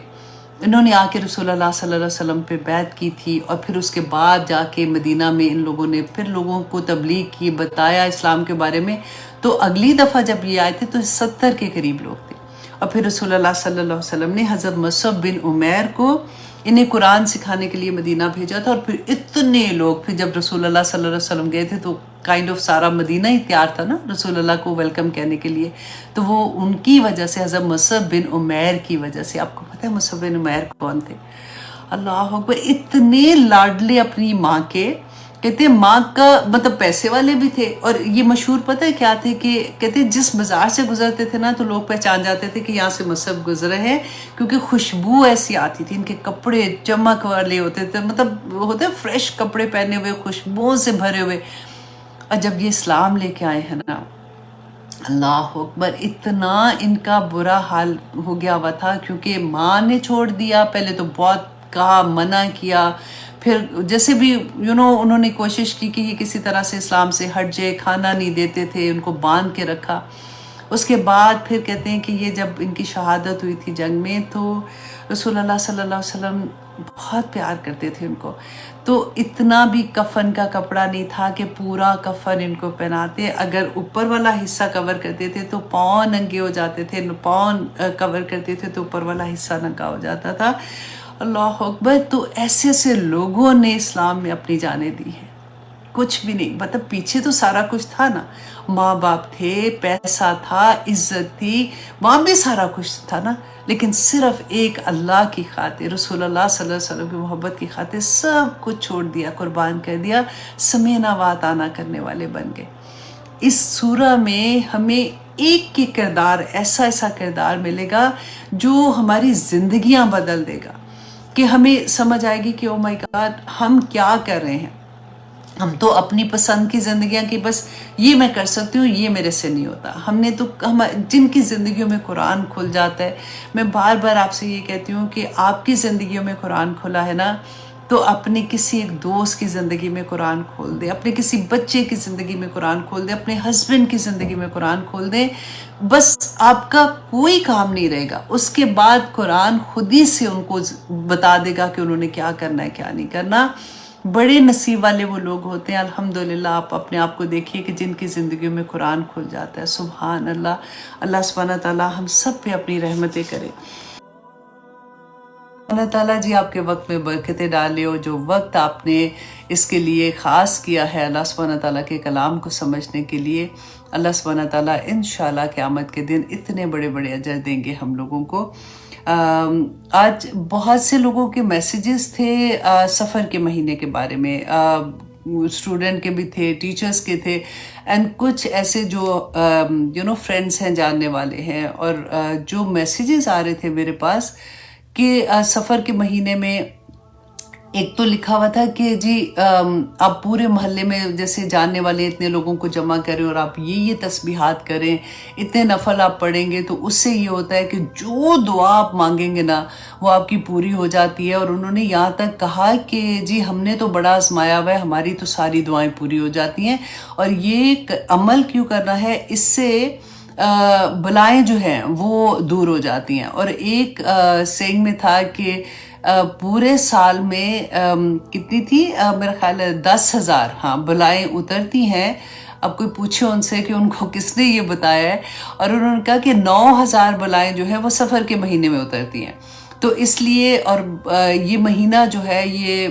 [SPEAKER 1] انہوں نے آ کے رسول اللہ صلی اللہ علیہ وسلم پہ بیعت کی تھی، اور پھر اس کے بعد جا کے مدینہ میں ان لوگوں نے پھر لوگوں کو تبلیغ کی، بتایا اسلام کے بارے میں۔ تو اگلی دفعہ جب یہ آئے تھے تو 70 کے قریب لوگ تھے، اور پھر رسول اللہ صلی اللہ علیہ وسلم نے حضرت مصعب بن عمیر کو انہیں قرآن سکھانے کے لیے مدینہ بھیجا تھا، اور پھر اتنے لوگ، پھر جب رسول اللہ صلی اللہ علیہ وسلم گئے تھے تو سارا مدینہ ہی تیار تھا نا رسول اللہ کو ویلکم کہنے کے لیے۔ تو وہ ان کی وجہ سے، حضرت مصعب بن عمیر کی وجہ سے، آپ کو پتہ ہے مصعب بن عمیر کون تھے؟ اللہ اکبر، اتنے لاڈلے اپنی ماں کے، کہتے ہیں ماں کا مطلب پیسے والے بھی تھے، اور یہ مشہور پتہ ہے کیا تھے کہ کہتے ہیں جس بازار سے گزرتے تھے نا تو لوگ پہچان جاتے تھے کہ یہاں سے مصعب گزرے ہیں، کیونکہ خوشبو ایسی آتی تھی، ان کے کپڑے چمک والے ہوتے تھے، مطلب ہوتے فریش کپڑے پہنے ہوئے، خوشبوؤں سے بھرے ہوئے۔ اور جب یہ اسلام لے کے آئے ہیں نا، اللہ اکبر، اتنا ان کا برا حال ہو گیا ہوا تھا، کیونکہ ماں نے چھوڑ دیا، پہلے تو بہت کہا، منع کیا، پھر جیسے بھی انہوں نے کوشش کی کہ یہ کسی طرح سے اسلام سے ہٹ جائے، کھانا نہیں دیتے تھے، ان کو باندھ کے رکھا۔ اس کے بعد پھر کہتے ہیں کہ یہ جب ان کی شہادت ہوئی تھی جنگ میں، تو رسول اللہ صلی اللہ علیہ وسلم بہت پیار کرتے تھے ان کو، تو اتنا بھی کفن کا کپڑا نہیں تھا کہ پورا کفن ان کو پہناتے، اگر اوپر والا حصہ کور کرتے تھے تو پاؤں ننگے ہو جاتے تھے، پاؤں کور کرتے تھے تو اوپر والا حصہ ننگا ہو جاتا تھا۔ اللہ اکبر۔ تو ایسے ایسے لوگوں نے اسلام میں اپنی جانیں دی ہیں، کچھ بھی نہیں، مطلب پیچھے تو سارا کچھ تھا نا، ماں باپ تھے، پیسہ تھا، عزت تھی، وہاں بھی سارا کچھ تھا نا، لیکن صرف ایک اللہ کی خاطر، رسول اللہ صلی اللہ علیہ وسلم کی محبت کی خاطر سب کچھ چھوڑ دیا، قربان کر دیا، سمینا واتانہ کرنے والے بن گئے۔ اس سورہ میں ہمیں ایک کی کردار، ایسا ایسا کردار ملے گا جو ہماری زندگیاں بدل دے گا، کہ ہمیں سمجھ آئے گی کہ او مائی گاڈ ہم کیا کر رہے ہیں۔ ہم تو اپنی پسند کی زندگیاں کی بس یہ میں کر سکتی ہوں، یہ میرے سے نہیں ہوتا۔ ہم نے تو جن کی زندگیوں میں قرآن کھل جاتا ہے، میں بار بار آپ سے یہ کہتی ہوں کہ آپ کی زندگیوں میں قرآن کھلا ہے نا، تو اپنے کسی ایک دوست کی زندگی میں قرآن کھول دیں، اپنے کسی بچے کی زندگی میں قرآن کھول دیں، اپنے ہسبینڈ کی زندگی میں قرآن کھول دیں، بس آپ کا کوئی کام نہیں رہے گا۔ اس کے بعد قرآن خود ہی سے ان کو بتا دے گا کہ انہوں نے کیا کرنا ہے کیا نہیں کرنا۔ بڑے نصیب والے وہ لوگ ہوتے ہیں، الحمدللہ۔ آپ اپنے آپ کو دیکھیے کہ جن کی زندگیوں میں قرآن کھل جاتا ہے، سبحان اللہ۔ اللہ سبحانہ تعالیٰ ہم سب پہ اپنی رحمتیں کرے۔ اللہ تعالیٰ جی آپ کے وقت میں برکتیں ڈالے، اور جو وقت آپ نے اس کے لیے خاص کیا ہے اللہ سبحانہ تعالیٰ کے کلام کو سمجھنے کے لیے، اللہ سبحانہ تعالیٰ انشاءاللہ قیامت کے دن اتنے بڑے بڑے اجر دیں گے ہم لوگوں کو۔ آج بہت سے لوگوں کے میسیجز تھے سفر کے مہینے کے بارے میں، اسٹوڈنٹ کے بھی تھے، ٹیچرز کے تھے، اینڈ کچھ ایسے جو فرینڈس ہیں، جاننے والے ہیں، اور جو میسیجز آ رہے تھے میرے پاس کہ سفر کے مہینے میں ایک تو لکھا ہوا تھا کہ جی آپ پورے محلے میں جیسے جاننے والے اتنے لوگوں کو جمع کریں اور آپ یہ تسبیحات کریں، اتنے نفل آپ پڑھیں گے تو اس سے یہ ہوتا ہے کہ جو دعا آپ مانگیں گے نا وہ آپ کی پوری ہو جاتی ہے۔ اور انہوں نے یہاں تک کہا کہ جی ہم نے تو بڑا آزمایا ہوا ہے، ہماری تو ساری دعائیں پوری ہو جاتی ہیں، اور یہ عمل کیوں کرنا ہے، اس سے بلائیں جو ہیں وہ دور ہو جاتی ہیں۔ اور ایک سینگ میں تھا کہ پورے سال میں کتنی تھی، میرا خیال ہے 10,000 بلائیں اترتی ہیں۔ اب کوئی پوچھے ان سے کہ ان کو کس نے یہ بتایا ہے، اور انہوں نے کہا کہ 9,000 بلائیں جو ہیں وہ سفر کے مہینے میں اترتی ہیں۔ تو اس لیے، اور یہ مہینہ جو ہے یہ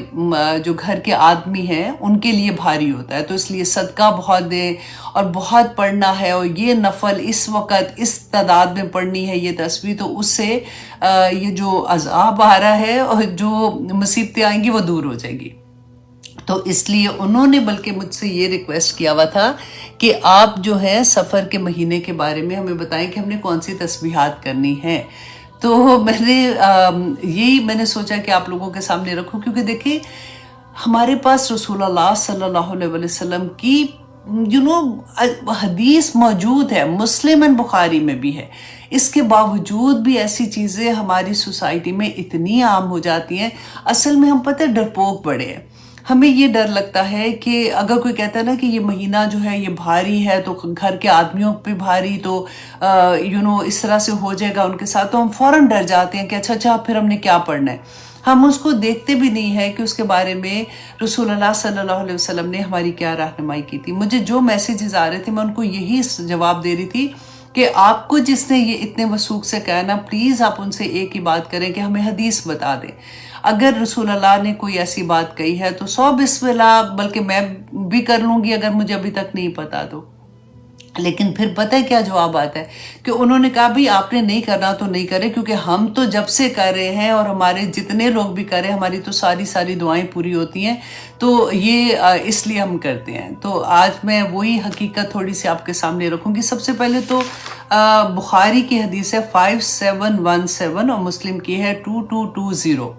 [SPEAKER 1] جو گھر کے آدمی ہیں ان کے لیے بھاری ہوتا ہے، تو اس لیے صدقہ بہت دیں اور بہت پڑھنا ہے، اور یہ نفل اس وقت اس تعداد میں پڑھنی ہے یہ تسبیح، تو اس سے یہ جو عذاب آ رہا ہے اور جو مصیبتیں آئیں گی وہ دور ہو جائے گی۔ تو اس لیے انہوں نے بلکہ مجھ سے یہ ریکویسٹ کیا ہوا تھا کہ آپ جو ہے سفر کے مہینے کے بارے میں ہمیں بتائیں کہ ہم نے کون سی تسبیحات کرنی ہے۔ تو میں نے سوچا کہ آپ لوگوں کے سامنے رکھوں، کیونکہ دیکھیں ہمارے پاس رسول اللہ صلی اللہ علیہ وسلم کی حدیث موجود ہے، مسلم اینڈ بخاری میں بھی ہے، اس کے باوجود بھی ایسی چیزیں ہماری سوسائٹی میں اتنی عام ہو جاتی ہیں۔ اصل میں ہم پتہ ڈرپوک بڑے ہیں، ہمیں یہ ڈر لگتا ہے کہ اگر کوئی کہتا ہے نا کہ یہ مہینہ جو ہے یہ بھاری ہے تو گھر کے آدمیوں پہ بھاری، تو اس طرح سے ہو جائے گا ان کے ساتھ، تو ہم فوراً ڈر جاتے ہیں کہ اچھا پھر ہم نے کیا پڑھنا ہے۔ ہم اس کو دیکھتے بھی نہیں ہے کہ اس کے بارے میں رسول اللہ صلی اللہ علیہ وسلم نے ہماری کیا رہنمائی کی تھی۔ مجھے جو میسیجز آ رہے تھے میں ان کو یہی جواب دے رہی تھی کہ آپ کو جس نے یہ اتنے وثوق سے کہا نا، پلیز آپ ان سے ایک ہی بات کریں کہ ہمیں حدیث بتا دیں۔ اگر رسول اللہ نے کوئی ایسی بات کہی ہے تو 100 بسم اللہ، بلکہ میں بھی کر لوں گی اگر مجھے ابھی تک نہیں پتا تو۔ لیکن پھر پتہ ہے کیا جواب آتا ہے کہ انہوں نے کہا بھی آپ نے نہیں کرنا تو نہیں کرے، کیونکہ ہم تو جب سے کر رہے ہیں اور ہمارے جتنے لوگ بھی کرے ہماری تو ساری دعائیں پوری ہوتی ہیں، تو یہ اس لیے ہم کرتے ہیں۔ تو آج میں وہی حقیقت تھوڑی سی آپ کے سامنے رکھوں گی۔ سب سے پہلے تو بخاری کی حدیث ہے 5717 اور مسلم کی ہے 2220۔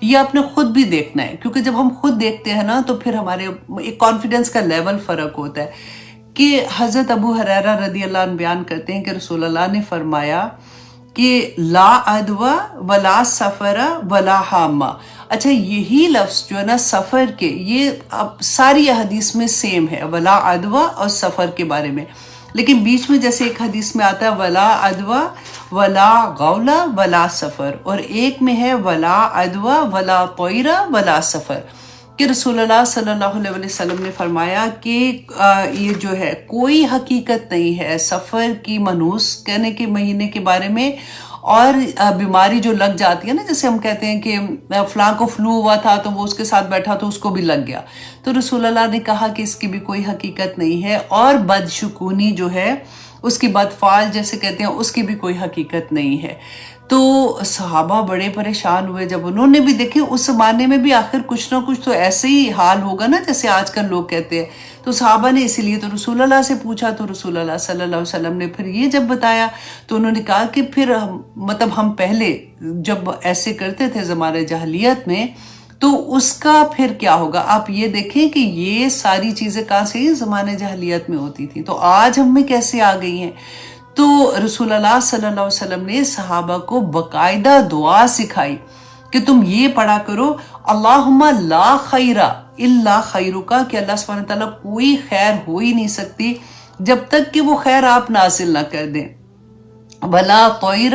[SPEAKER 1] یہ آپ نے خود بھی دیکھنا ہے، کیونکہ جب ہم خود دیکھتے ہیں نا تو پھر ہمارے ایک کانفیڈنس کا لیول فرق ہوتا ہے۔ کہ حضرت ابو ہریرہ رضی اللہ عنہ بیان کرتے ہیں کہ رسول اللہ نے فرمایا کہ لا عدوہ ولا سفر ولا حامہ۔ اچھا، یہی لفظ جو ہے نا سفر کے، یہ ساری حدیث میں سیم ہے، ولا عدوہ اور سفر کے بارے میں، لیکن بیچ میں جیسے ایک حدیث میں آتا ہے ولا عدوہ ولا غولہ ولا سفر، اور ایک میں ہے ولا عدوہ ولا طیرہ ولا سفر، کہ رسول اللہ صلی اللہ علیہ وسلم نے فرمایا کہ یہ جو ہے کوئی حقیقت نہیں ہے سفر کی منحوس کہنے کے مہینے کے بارے میں، اور بیماری جو لگ جاتی ہے نا، جیسے ہم کہتے ہیں کہ فلاں کو فلو ہوا تھا تو وہ اس کے ساتھ بیٹھا تو اس کو بھی لگ گیا، تو رسول اللہ نے کہا کہ اس کی بھی کوئی حقیقت نہیں ہے، اور بدشکونی جو ہے اس کی بدفعل جیسے کہتے ہیں اس کی بھی کوئی حقیقت نہیں ہے۔ تو صحابہ بڑے پریشان ہوئے جب انہوں نے بھی دیکھے اس زمانے میں بھی آخر کچھ نہ کچھ تو ایسے ہی حال ہوگا نا جیسے آج کل لوگ کہتے ہیں، تو صحابہ نے اسی لیے تو رسول اللہ سے پوچھا، تو رسول اللہ صلی اللہ علیہ وسلم نے پھر یہ جب بتایا تو انہوں نے کہا کہ پھر مطلب ہم پہلے جب ایسے کرتے تھے زمانہ جاہلیت میں تو اس کا پھر کیا ہوگا۔ آپ یہ دیکھیں کہ یہ ساری چیزیں کہاں سے زمانہ جاہلیت میں ہوتی تھی، تو آج ہم میں کیسے آ گئی ہیں۔ تو رسول اللہ صلی اللہ علیہ وسلم نے صحابہ کو باقاعدہ دعا سکھائی کہ تم یہ پڑھا کرو، اللہم لا خیر الا خیرک، کہ اللہ سبحانہ تعالیٰ کوئی خیر ہو ہی نہیں سکتی جب تک کہ وہ خیر آپ نازل نہ کر دیں، ولا طیر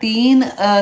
[SPEAKER 1] 3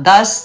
[SPEAKER 1] 10,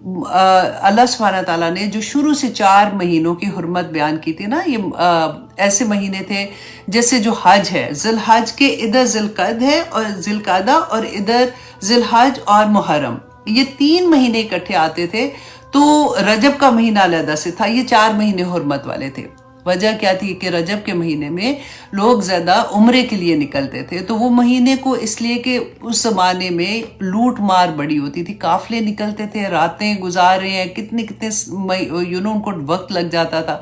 [SPEAKER 1] اللہ سبحانہ تعالیٰ نے جو شروع سے 4 مہینوں کی حرمت بیان کی تھی نا، یہ ایسے مہینے تھے جیسے جو حج ہے، ذی الحج کے ادھر ذی القعدہ ہے اور ذی القعدہ، اور ادھر ذی الحج اور محرم، یہ 3 مہینے اکٹھے آتے تھے، تو رجب کا مہینہ علیحدہ سے تھا، یہ 4 مہینے حرمت والے تھے۔ وجہ کیا تھی کہ رجب کے مہینے میں لوگ زیادہ عمرے کے لیے نکلتے تھے، تو وہ مہینے کو اس لیے کہ اس زمانے میں لوٹ مار بڑی ہوتی تھی، قافلے نکلتے تھے، راتیں گزار رہے ہیں، کتنے ان کو وقت لگ جاتا تھا۔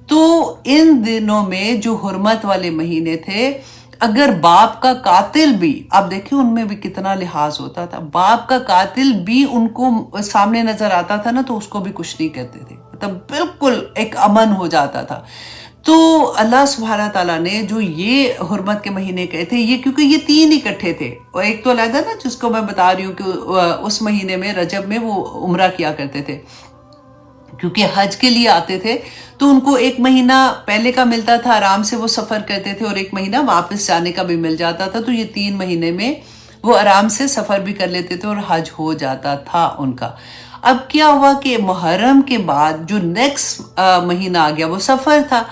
[SPEAKER 1] تو ان دنوں میں جو حرمت والے مہینے تھے، اگر باپ کا قاتل بھی، آپ دیکھیں ان میں بھی کتنا لحاظ ہوتا تھا، باپ کا قاتل بھی ان کو سامنے نظر آتا تھا نا، تو اس کو بھی کچھ نہیں کہتے تھے، مطلب بالکل ایک امن ہو جاتا تھا۔ تو اللہ سبحانہ تعالیٰ نے جو یہ حرمت کے مہینے کہے تھے، یہ کیونکہ یہ 3 اکٹھے تھے، اور ایک تو علیحدہ نا جس کو میں بتا رہی ہوں کہ اس مہینے میں رجب میں وہ عمرہ کیا کرتے تھے، کیونکہ حج کے لیے آتے تھے، تو ان کو 1 مہینہ پہلے کا ملتا تھا، آرام سے وہ سفر کرتے تھے، اور 1 مہینہ واپس جانے کا بھی مل جاتا تھا، تو یہ 3 مہینے میں وہ آرام سے سفر بھی کر لیتے تھے اور حج ہو جاتا تھا ان کا۔ اب کیا ہوا کہ محرم کے بعد جو نیکسٹ مہینہ آ گیا وہ سفر تھا،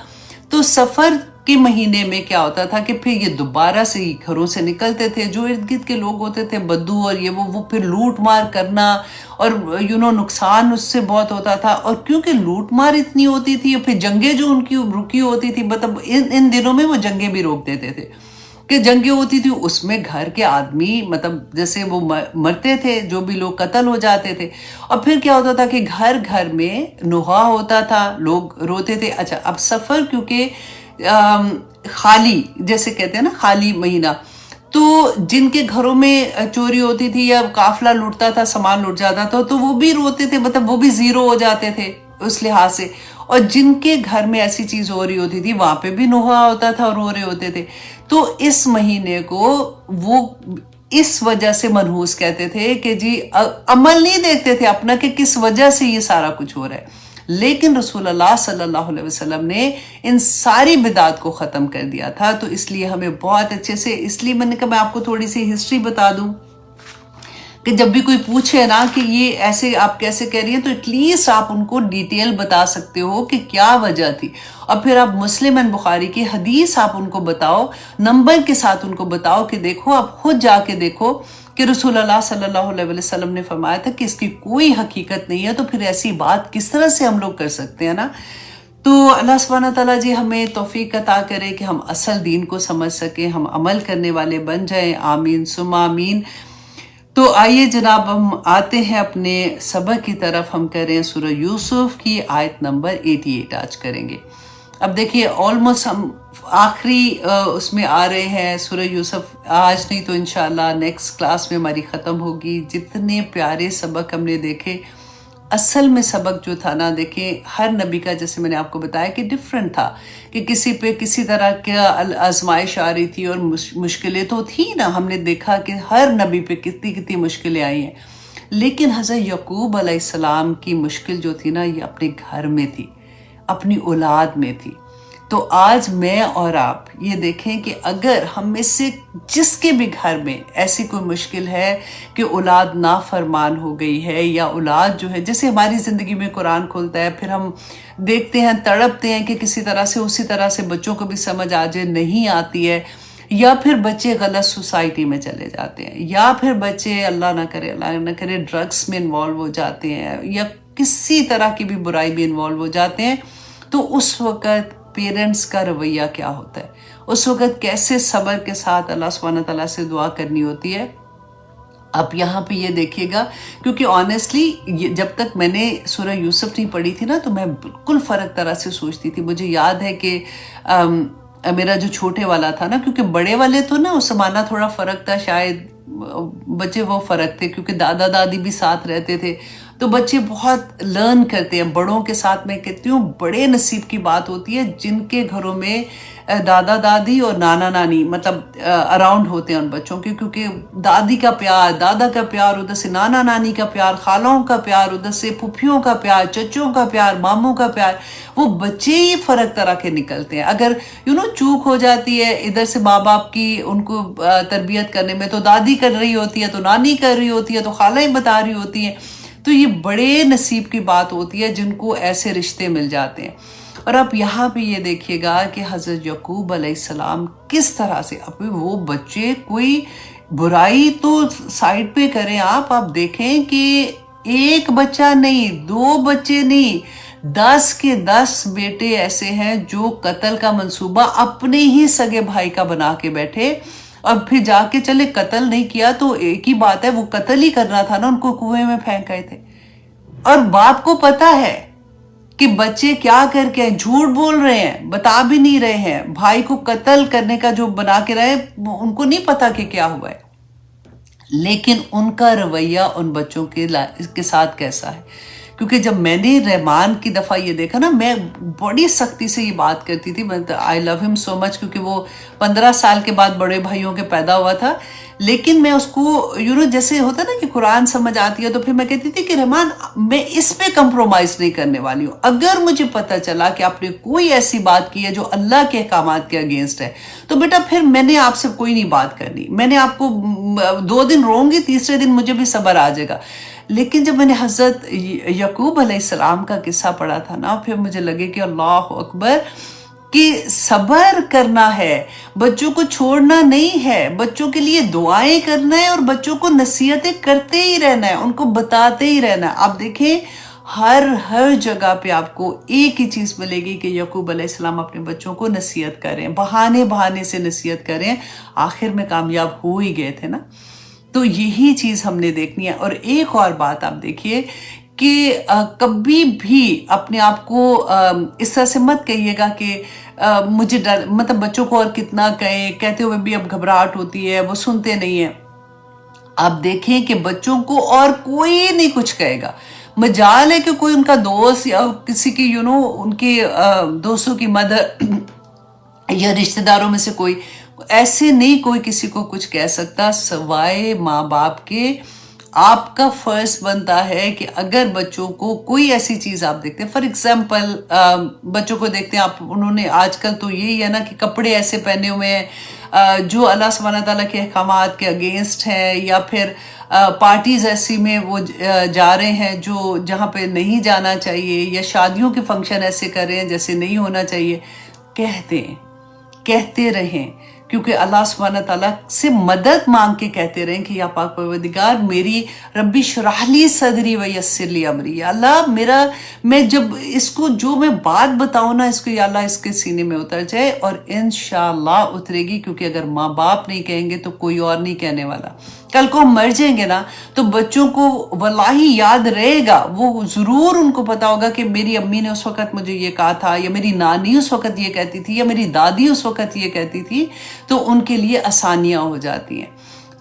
[SPEAKER 1] تو سفر کے مہینے میں کیا ہوتا تھا کہ پھر یہ دوبارہ سے گھروں سے نکلتے تھے، جو ارد گرد کے لوگ ہوتے تھے بدو اور یہ وہ پھر لوٹ مار کرنا، اور نقصان اس سے بہت ہوتا تھا، اور کیونکہ لوٹ مار اتنی ہوتی تھی، اور پھر جنگیں جو ان کی رکی ہوتی تھی، مطلب ان دنوں میں وہ جنگیں بھی روک دیتے تھے کہ جنگیں ہوتی تھی، اس میں گھر کے آدمی مطلب جیسے وہ مرتے تھے، جو بھی لوگ قتل ہو جاتے تھے، اور پھر کیا ہوتا تھا کہ گھر گھر میں نوحہ ہوتا تھا، لوگ روتے تھے۔ اچھا، اب سفر کیونکہ خالی جیسے کہتے ہیں نا خالی مہینہ، تو جن کے گھروں میں چوری ہوتی تھی یا قافلہ لوٹتا تھا، سامان لوٹ جاتا تھا، تو وہ بھی روتے تھے، مطلب وہ بھی زیرو ہو جاتے تھے اس لحاظ سے، اور جن کے گھر میں ایسی چیز ہو رہی ہوتی تھی وہاں پہ بھی نوحہ ہوتا تھا اور رو رہے ہوتے تھے۔ تو اس مہینے کو وہ اس وجہ سے منحوس کہتے تھے کہ جی عمل نہیں دیکھتے تھے اپنا کہ کس وجہ سے یہ سارا کچھ ہو رہا ہے، لیکن رسول اللہ صلی اللہ علیہ وسلم نے ان ساری بدعات کو ختم کر دیا تھا، تو اس لیے ہمیں بہت اچھے سے، اس لیے میں نے کہا میں آپ کو تھوڑی سی ہسٹری بتا دوں کہ جب بھی کوئی پوچھے نا کہ یہ ایسے آپ کیسے کہہ رہی ہیں، تو ایٹ لیسٹ آپ ان کو ڈیٹیل بتا سکتے ہو کہ کیا وجہ تھی، اور پھر آپ مسلم اینڈ بخاری کی حدیث آپ ان کو بتاؤ، نمبر کے ساتھ ان کو بتاؤ کہ دیکھو، آپ خود جا کے دیکھو کہ رسول اللہ صلی اللہ علیہ وسلم نے فرمایا تھا کہ اس کی کوئی حقیقت نہیں ہے، تو پھر ایسی بات کس طرح سے ہم لوگ کر سکتے ہیں نا۔ تو اللہ سبحانہ تعالیٰ جی ہمیں توفیق عطا کرے کہ ہم اصل دین کو سمجھ سکیں، ہم عمل کرنے والے بن جائیں، آمین ثم آمین۔ تو آئیے جناب ہم آتے ہیں اپنے سبق کی طرف، ہم کریں سورہ یوسف کی آیت نمبر 88 آج کریں گے۔ اب دیکھیے آلموسٹ ہم آخری اس میں آ رہے ہیں سورہ یوسف، آج نہیں تو انشاءاللہ نیکسٹ کلاس میں ہماری ختم ہوگی۔ جتنے پیارے سبق ہم نے دیکھے، اصل میں سبق جو تھا نا، دیکھیں ہر نبی کا جیسے میں نے آپ کو بتایا کہ ڈیفرنٹ تھا، کہ کسی پہ کسی طرح کا آزمائش آ رہی تھی اور مشکلیں تو تھی نا، ہم نے دیکھا کہ ہر نبی پہ کتنی کتنی مشکلیں آئی ہیں، لیکن حضرت یعقوب علیہ السلام کی مشکل جو تھی نا، یہ اپنے گھر میں تھی، اپنی اولاد میں تھی۔ تو آج میں اور آپ یہ دیکھیں کہ اگر ہم میں سے جس کے بھی گھر میں ایسی کوئی مشکل ہے کہ اولاد نافرمان ہو گئی ہے، یا اولاد جو ہے، جیسے ہماری زندگی میں قرآن کھولتا ہے، پھر ہم دیکھتے ہیں، تڑپتے ہیں کہ کسی طرح سے اسی طرح سے بچوں کو بھی سمجھ آ جائے، نہیں آتی ہے، یا پھر بچے غلط سوسائٹی میں چلے جاتے ہیں، یا پھر بچے اللہ نہ کرے ڈرگس میں انوالو ہو جاتے ہیں، یا کسی طرح کی بھی برائی میں انوالو ہو جاتے ہیں، تو اس وقت پیرنٹس کا رویہ کیا ہوتا ہے، اس وقت کیسے صبر کے ساتھ اللہ سبحانہ تعالیٰ سے دعا کرنی ہوتی ہے۔ اب یہاں پہ یہ دیکھیے گا، کیونکہ آنیسٹلی جب تک میں نے سورہ یوسف نہیں پڑھی تھی نا، تو میں بالکل فرق طرح سے سوچتی تھی۔ مجھے یاد ہے کہ میرا جو چھوٹے والا تھا نا، کیونکہ بڑے والے تو نا اس زمانہ تھوڑا فرق تھا، شاید بچے وہ فرق تھے کیونکہ دادا دادی بھی ساتھ رہتے تھے، تو بچے بہت لرن کرتے ہیں بڑوں کے ساتھ۔ میں کہتی ہوں بڑے نصیب کی بات ہوتی ہے جن کے گھروں میں دادا دادی اور نانا نانی مطلب اراؤنڈ ہوتے ہیں ان بچوں کے، کیونکہ دادی کا پیار، دادا کا پیار، ادھر سے نانا نانی کا پیار، خالوں کا پیار، ادھر سے پھپھیوں کا پیار، چچوں کا پیار، ماموں کا پیار، وہ بچے ہی فرق طرح کے نکلتے ہیں۔ اگر چوک ہو جاتی ہے ادھر سے ماں باپ کی ان کو تربیت کرنے میں، تو دادی کر رہی ہوتی ہے، تو نانی کر رہی ہوتی ہے، تو خالیں بتا رہی ہوتی ہیں، تو یہ بڑے نصیب کی بات ہوتی ہے جن کو ایسے رشتے مل جاتے ہیں. اور آپ یہاں پہ یہ دیکھیے گا کہ حضرت یعقوب علیہ السلام کس طرح سے اپنے وہ بچے، کوئی برائی تو سائڈ پہ کریں آپ دیکھیں کہ ایک بچہ نہیں، 2 بچے نہیں، 10 کے 10 بیٹے ایسے ہیں جو قتل کا منصوبہ اپنے ہی سگے بھائی کا بنا کے بیٹھے، اور پھر جا کے چلے قتل نہیں کیا تو ایک ہی بات ہے، وہ قتل ہی کرنا تھا نا، ان کو کنویں میں پھینک گئے تھے. اور باپ کو پتا ہے کہ بچے کیا کر کے جھوٹ بول رہے ہیں، بتا بھی نہیں رہے ہیں، بھائی کو قتل کرنے کا جو بنا کے رہے، ان کو نہیں پتا کہ کیا ہوا ہے. لیکن ان کا رویہ ان بچوں کے ساتھ کیسا ہے. کیونکہ جب میں نے رحمان کی دفعہ یہ دیکھا نا، میں بڑی سختی سے یہ بات کرتی تھی، آئی لو ہم سو مچ، کیونکہ وہ 15 سال کے بعد بڑے بھائیوں کے پیدا ہوا تھا. لیکن میں اس کو جیسے ہوتا نا کہ قرآن سمجھ آتی ہے، تو پھر میں کہتی تھی کہ رحمان میں اس پہ کمپرومائز نہیں کرنے والی ہوں. اگر مجھے پتا چلا کہ آپ نے کوئی ایسی بات کی ہے جو اللہ کے احکامات کے اگینسٹ ہے، تو بیٹا پھر میں نے آپ سے کوئی نہیں بات کرنی. میں نے آپ کو 2 دن روں گی، تیسرے دن مجھے بھی صبر آ جائے گا. لیکن جب میں نے حضرت یعقوب علیہ السلام کا قصہ پڑھا تھا نا، پھر مجھے لگے کہ اللہ اکبر، کہ صبر کرنا ہے، بچوں کو چھوڑنا نہیں ہے، بچوں کے لیے دعائیں کرنا ہے، اور بچوں کو نصیحتیں کرتے ہی رہنا ہے، ان کو بتاتے ہی رہنا ہے. آپ دیکھیں ہر جگہ پہ آپ کو ایک ہی چیز ملے گی کہ یعقوب علیہ السلام اپنے بچوں کو نصیحت کریں، بہانے سے نصیحت کریں، آخر میں کامیاب ہو ہی گئے تھے نا. تو یہی چیز ہم نے دیکھنی ہے. اور ایک اور بات آپ دیکھیے کہ کبھی بھی اپنے آپ کو اس طرح سے مت کہیے گا کہ مجھے ڈر، مطلب بچوں کو اور کتنا کہتے ہوئے بھی اب گھبراہٹ ہوتی ہے، وہ سنتے نہیں ہیں. آپ دیکھیں کہ بچوں کو اور کوئی نہیں کچھ کہے گا، مجال ہے کہ کوئی ان کا دوست یا کسی کی ان کے دوستوں کی مدر یا رشتہ داروں میں سے کوئی، ایسے نہیں کوئی کسی کو کچھ کہہ سکتا سوائے ماں باپ کے. آپ کا فرض بنتا ہے کہ اگر بچوں کو کوئی ایسی چیز آپ دیکھتے ہیں، فار ایگزامپل بچوں کو دیکھتے ہیں آپ، انہوں نے آج کل تو یہی ہے نا کہ کپڑے ایسے پہنے ہوئے ہیں جو اللہ سبحانہ تعالیٰ کے احکامات کے اگینسٹ ہیں، یا پھر پارٹیز ایسی میں وہ جا رہے ہیں جو جہاں پہ نہیں جانا چاہیے، یا شادیوں کے فنکشن ایسے کر رہے ہیں جیسے نہیں ہونا چاہیے. کہتے رہیں، کیونکہ اللہ سبحانہ تعالیٰ سے مدد مانگ کے کہتے رہیں کہ یا پاک پروردگار میری ربی شرح لی صدری ویسر لی امری، یا اللہ میں جب اس کو جو میں بات بتاؤں نا، اس کو یا اللہ اس کے سینے میں اتر جائے. اور انشاءاللہ اترے گی، کیونکہ اگر ماں باپ نہیں کہیں گے تو کوئی اور نہیں کہنے والا. کل کو ہم مر جائیں گے نا تو بچوں کو واللہ یاد رہے گا، وہ ضرور ان کو پتا ہوگا کہ میری امی نے اس وقت مجھے یہ کہا تھا، یا میری نانی اس وقت یہ کہتی تھی، یا میری دادی اس وقت یہ کہتی تھی. تو ان کے لیے آسانیاں ہو جاتی ہیں.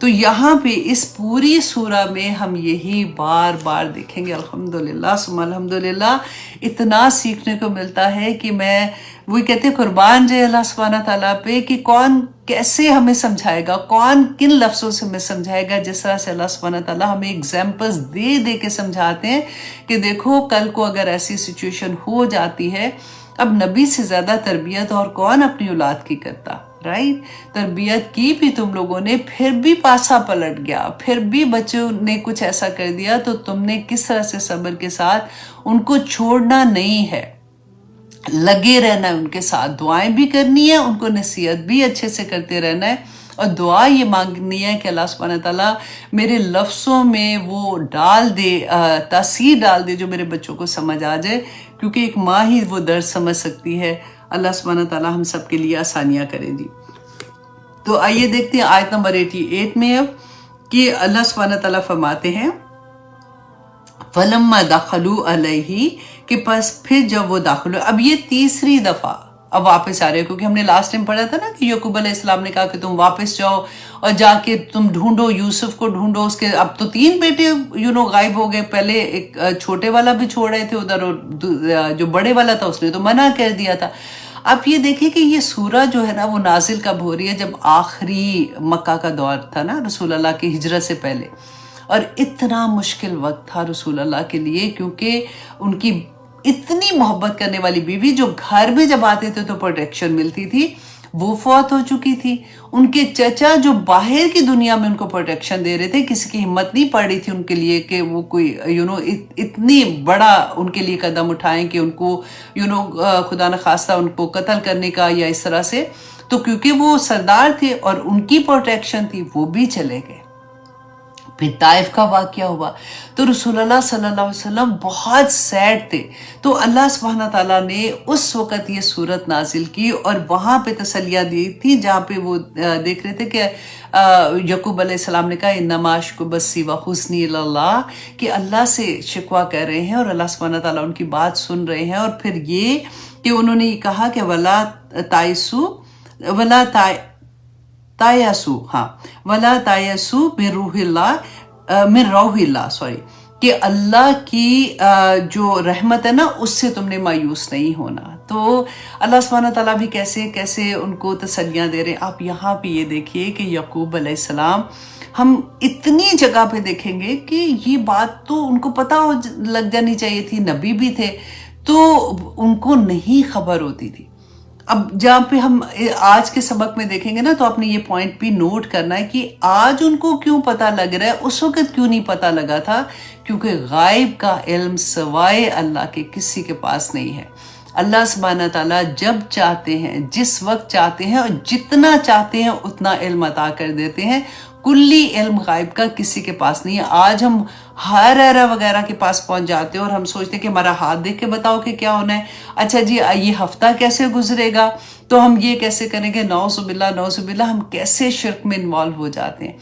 [SPEAKER 1] تو یہاں پہ اس پوری سورہ میں ہم یہی بار بار دیکھیں گے. الحمدللہ ثم الحمدللہ اتنا سیکھنے کو ملتا ہے کہ میں وہی کہتے قربان جائے اللہ سبحانہ تعالیٰ پہ کہ کون کیسے ہمیں سمجھائے گا، کون کن لفظوں سے ہمیں سمجھائے گا. جس طرح سے اللہ سبحانہ تعالیٰ ہمیں ایگزامپلز دے کے سمجھاتے ہیں کہ دیکھو کل کو اگر ایسی سچویشن ہو جاتی ہے، اب نبی سے زیادہ تربیت اور کون اپنی اولاد کی کرتا، رائٹ؟ تربیت کی بھی تم لوگوں نے، پھر بھی پاسا پلٹ گیا، پھر بھی بچوں نے کچھ ایسا کر دیا، تو تم نے کس طرح سے صبر کے ساتھ ان کو چھوڑنا نہیں ہے، لگے رہنا ہے ان کے ساتھ، دعائیں بھی کرنی ہے، ان کو نصیحت بھی اچھے سے کرتے رہنا ہے. اور دعا یہ مانگنی ہے کہ اللہ سبحانہ تعالیٰ میرے لفظوں میں وہ ڈال دے، تاثیر ڈال دے جو میرے بچوں کو سمجھ آ جائے، کیونکہ ایک ماں ہی وہ درد سمجھ سکتی ہے. اللہ سبحانہ تعالیٰ ہم سب کے لیے آسانیاں کرے دی. تو آئیے دیکھتے ہیں آیت نمبر 88 میں اب کہ اللہ سبحانہ تعالیٰ فرماتے ہیں فَلَمَّا دَخَلُوا عَلَيْهِ، کہ پس پھر جب وہ داخل ہوئے. اب یہ تیسری دفعہ اب واپس آ رہے ہیں، کیونکہ ہم نے لاسٹ ٹائم پڑھا تھا نا کہ یعقوب علیہ السلام نے کہا کہ تم واپس جاؤ اور جا کے تم ڈھونڈو، یوسف کو ڈھونڈو. اس کے اب تو 3 بیٹے غائب ہو گئے. پہلے ایک چھوٹے والا بھی چھوڑ رہے تھے ادھر، اور جو بڑے والا تھا اس نے تو منع کر دیا تھا. اب یہ دیکھیں کہ یہ سورہ جو ہے نا وہ نازل کب ہو رہی ہے؟ جب آخری مکہ کا دور تھا نا رسول اللہ کی ہجرت سے پہلے. اور اتنا مشکل وقت تھا رسول اللہ کے لیے، کیونکہ ان کی اتنی محبت کرنے والی بیوی جو گھر میں جب آتے تھے تو پروٹیکشن ملتی تھی، وہ فوت ہو چکی تھی. ان کے چچا جو باہر کی دنیا میں ان کو پروٹیکشن دے رہے تھے، کسی کی ہمت نہیں پڑ رہی تھی ان کے لیے کہ وہ کوئی اتنی بڑا ان کے لیے قدم اٹھائیں کہ ان کو خدا نخواستہ ان کو قتل کرنے کا یا اس طرح سے. تو کیونکہ وہ سردار تھے اور ان کی پروٹیکشن تھی، وہ بھی چلے گئے. پھر طائف کا واقعہ ہوا تو رسول اللہ صلی اللہ علیہ وسلم بہت سیڈ تھے. تو اللہ سبحانہ تعالیٰ نے اس وقت یہ صورت نازل کی اور وہاں پہ تسلیہ دی تھی جہاں پہ وہ دیکھ رہے تھے کہ یعقوب علیہ السلام نے کہا انما اشکو بثی وحزنی الی اللہ، کہ اللہ سے شکوہ کر رہے ہیں اور اللہ سبحانہ تعالیٰ ان کی بات سن رہے ہیں. اور پھر یہ کہ انہوں نے یہ کہا کہ ولا تائسو ولا تایسو، ولا تایسو من روح اللہ سوری، کہ اللہ کی جو رحمت ہے نا اس سے تم نے مایوس نہیں ہونا. تو اللہ سبحانہ تعالیٰ بھی کیسے کیسے ان کو تسلیاں دے رہے ہیں. آپ یہاں پہ یہ دیکھیے کہ یعقوب علیہ السلام، ہم اتنی جگہ پہ دیکھیں گے کہ یہ بات تو ان کو پتہ لگ جانی چاہیے تھی، نبی بھی تھے، تو ان کو نہیں خبر ہوتی تھی. اب جہاں پہ ہم آج کے سبق میں دیکھیں گے نا تو آپ نے یہ پوائنٹ بھی نوٹ کرنا ہے کہ آج ان کو کیوں پتہ لگ رہا ہے، اس وقت کیوں نہیں پتہ لگا تھا، کیونکہ غائب کا علم سوائے اللہ کے کسی کے پاس نہیں ہے. اللہ سبحانہ تعالیٰ جب چاہتے ہیں، جس وقت چاہتے ہیں اور جتنا چاہتے ہیں اتنا علم عطا کر دیتے ہیں. کلی علم غائب کا کسی کے پاس نہیں ہے. آج ہم ہر ایرا وغیرہ کے پاس پہنچ جاتے ہیں اور ہم سوچتے ہیں کہ ہمارا ہاتھ دیکھ کے بتاؤ کہ کیا ہونا ہے. اچھا جی یہ ہفتہ کیسے گزرے گا، تو ہم یہ کیسے کریں گے، نعوذ باللہ نعوذ باللہ، ہم کیسے شرک میں انوالو ہو جاتے ہیں.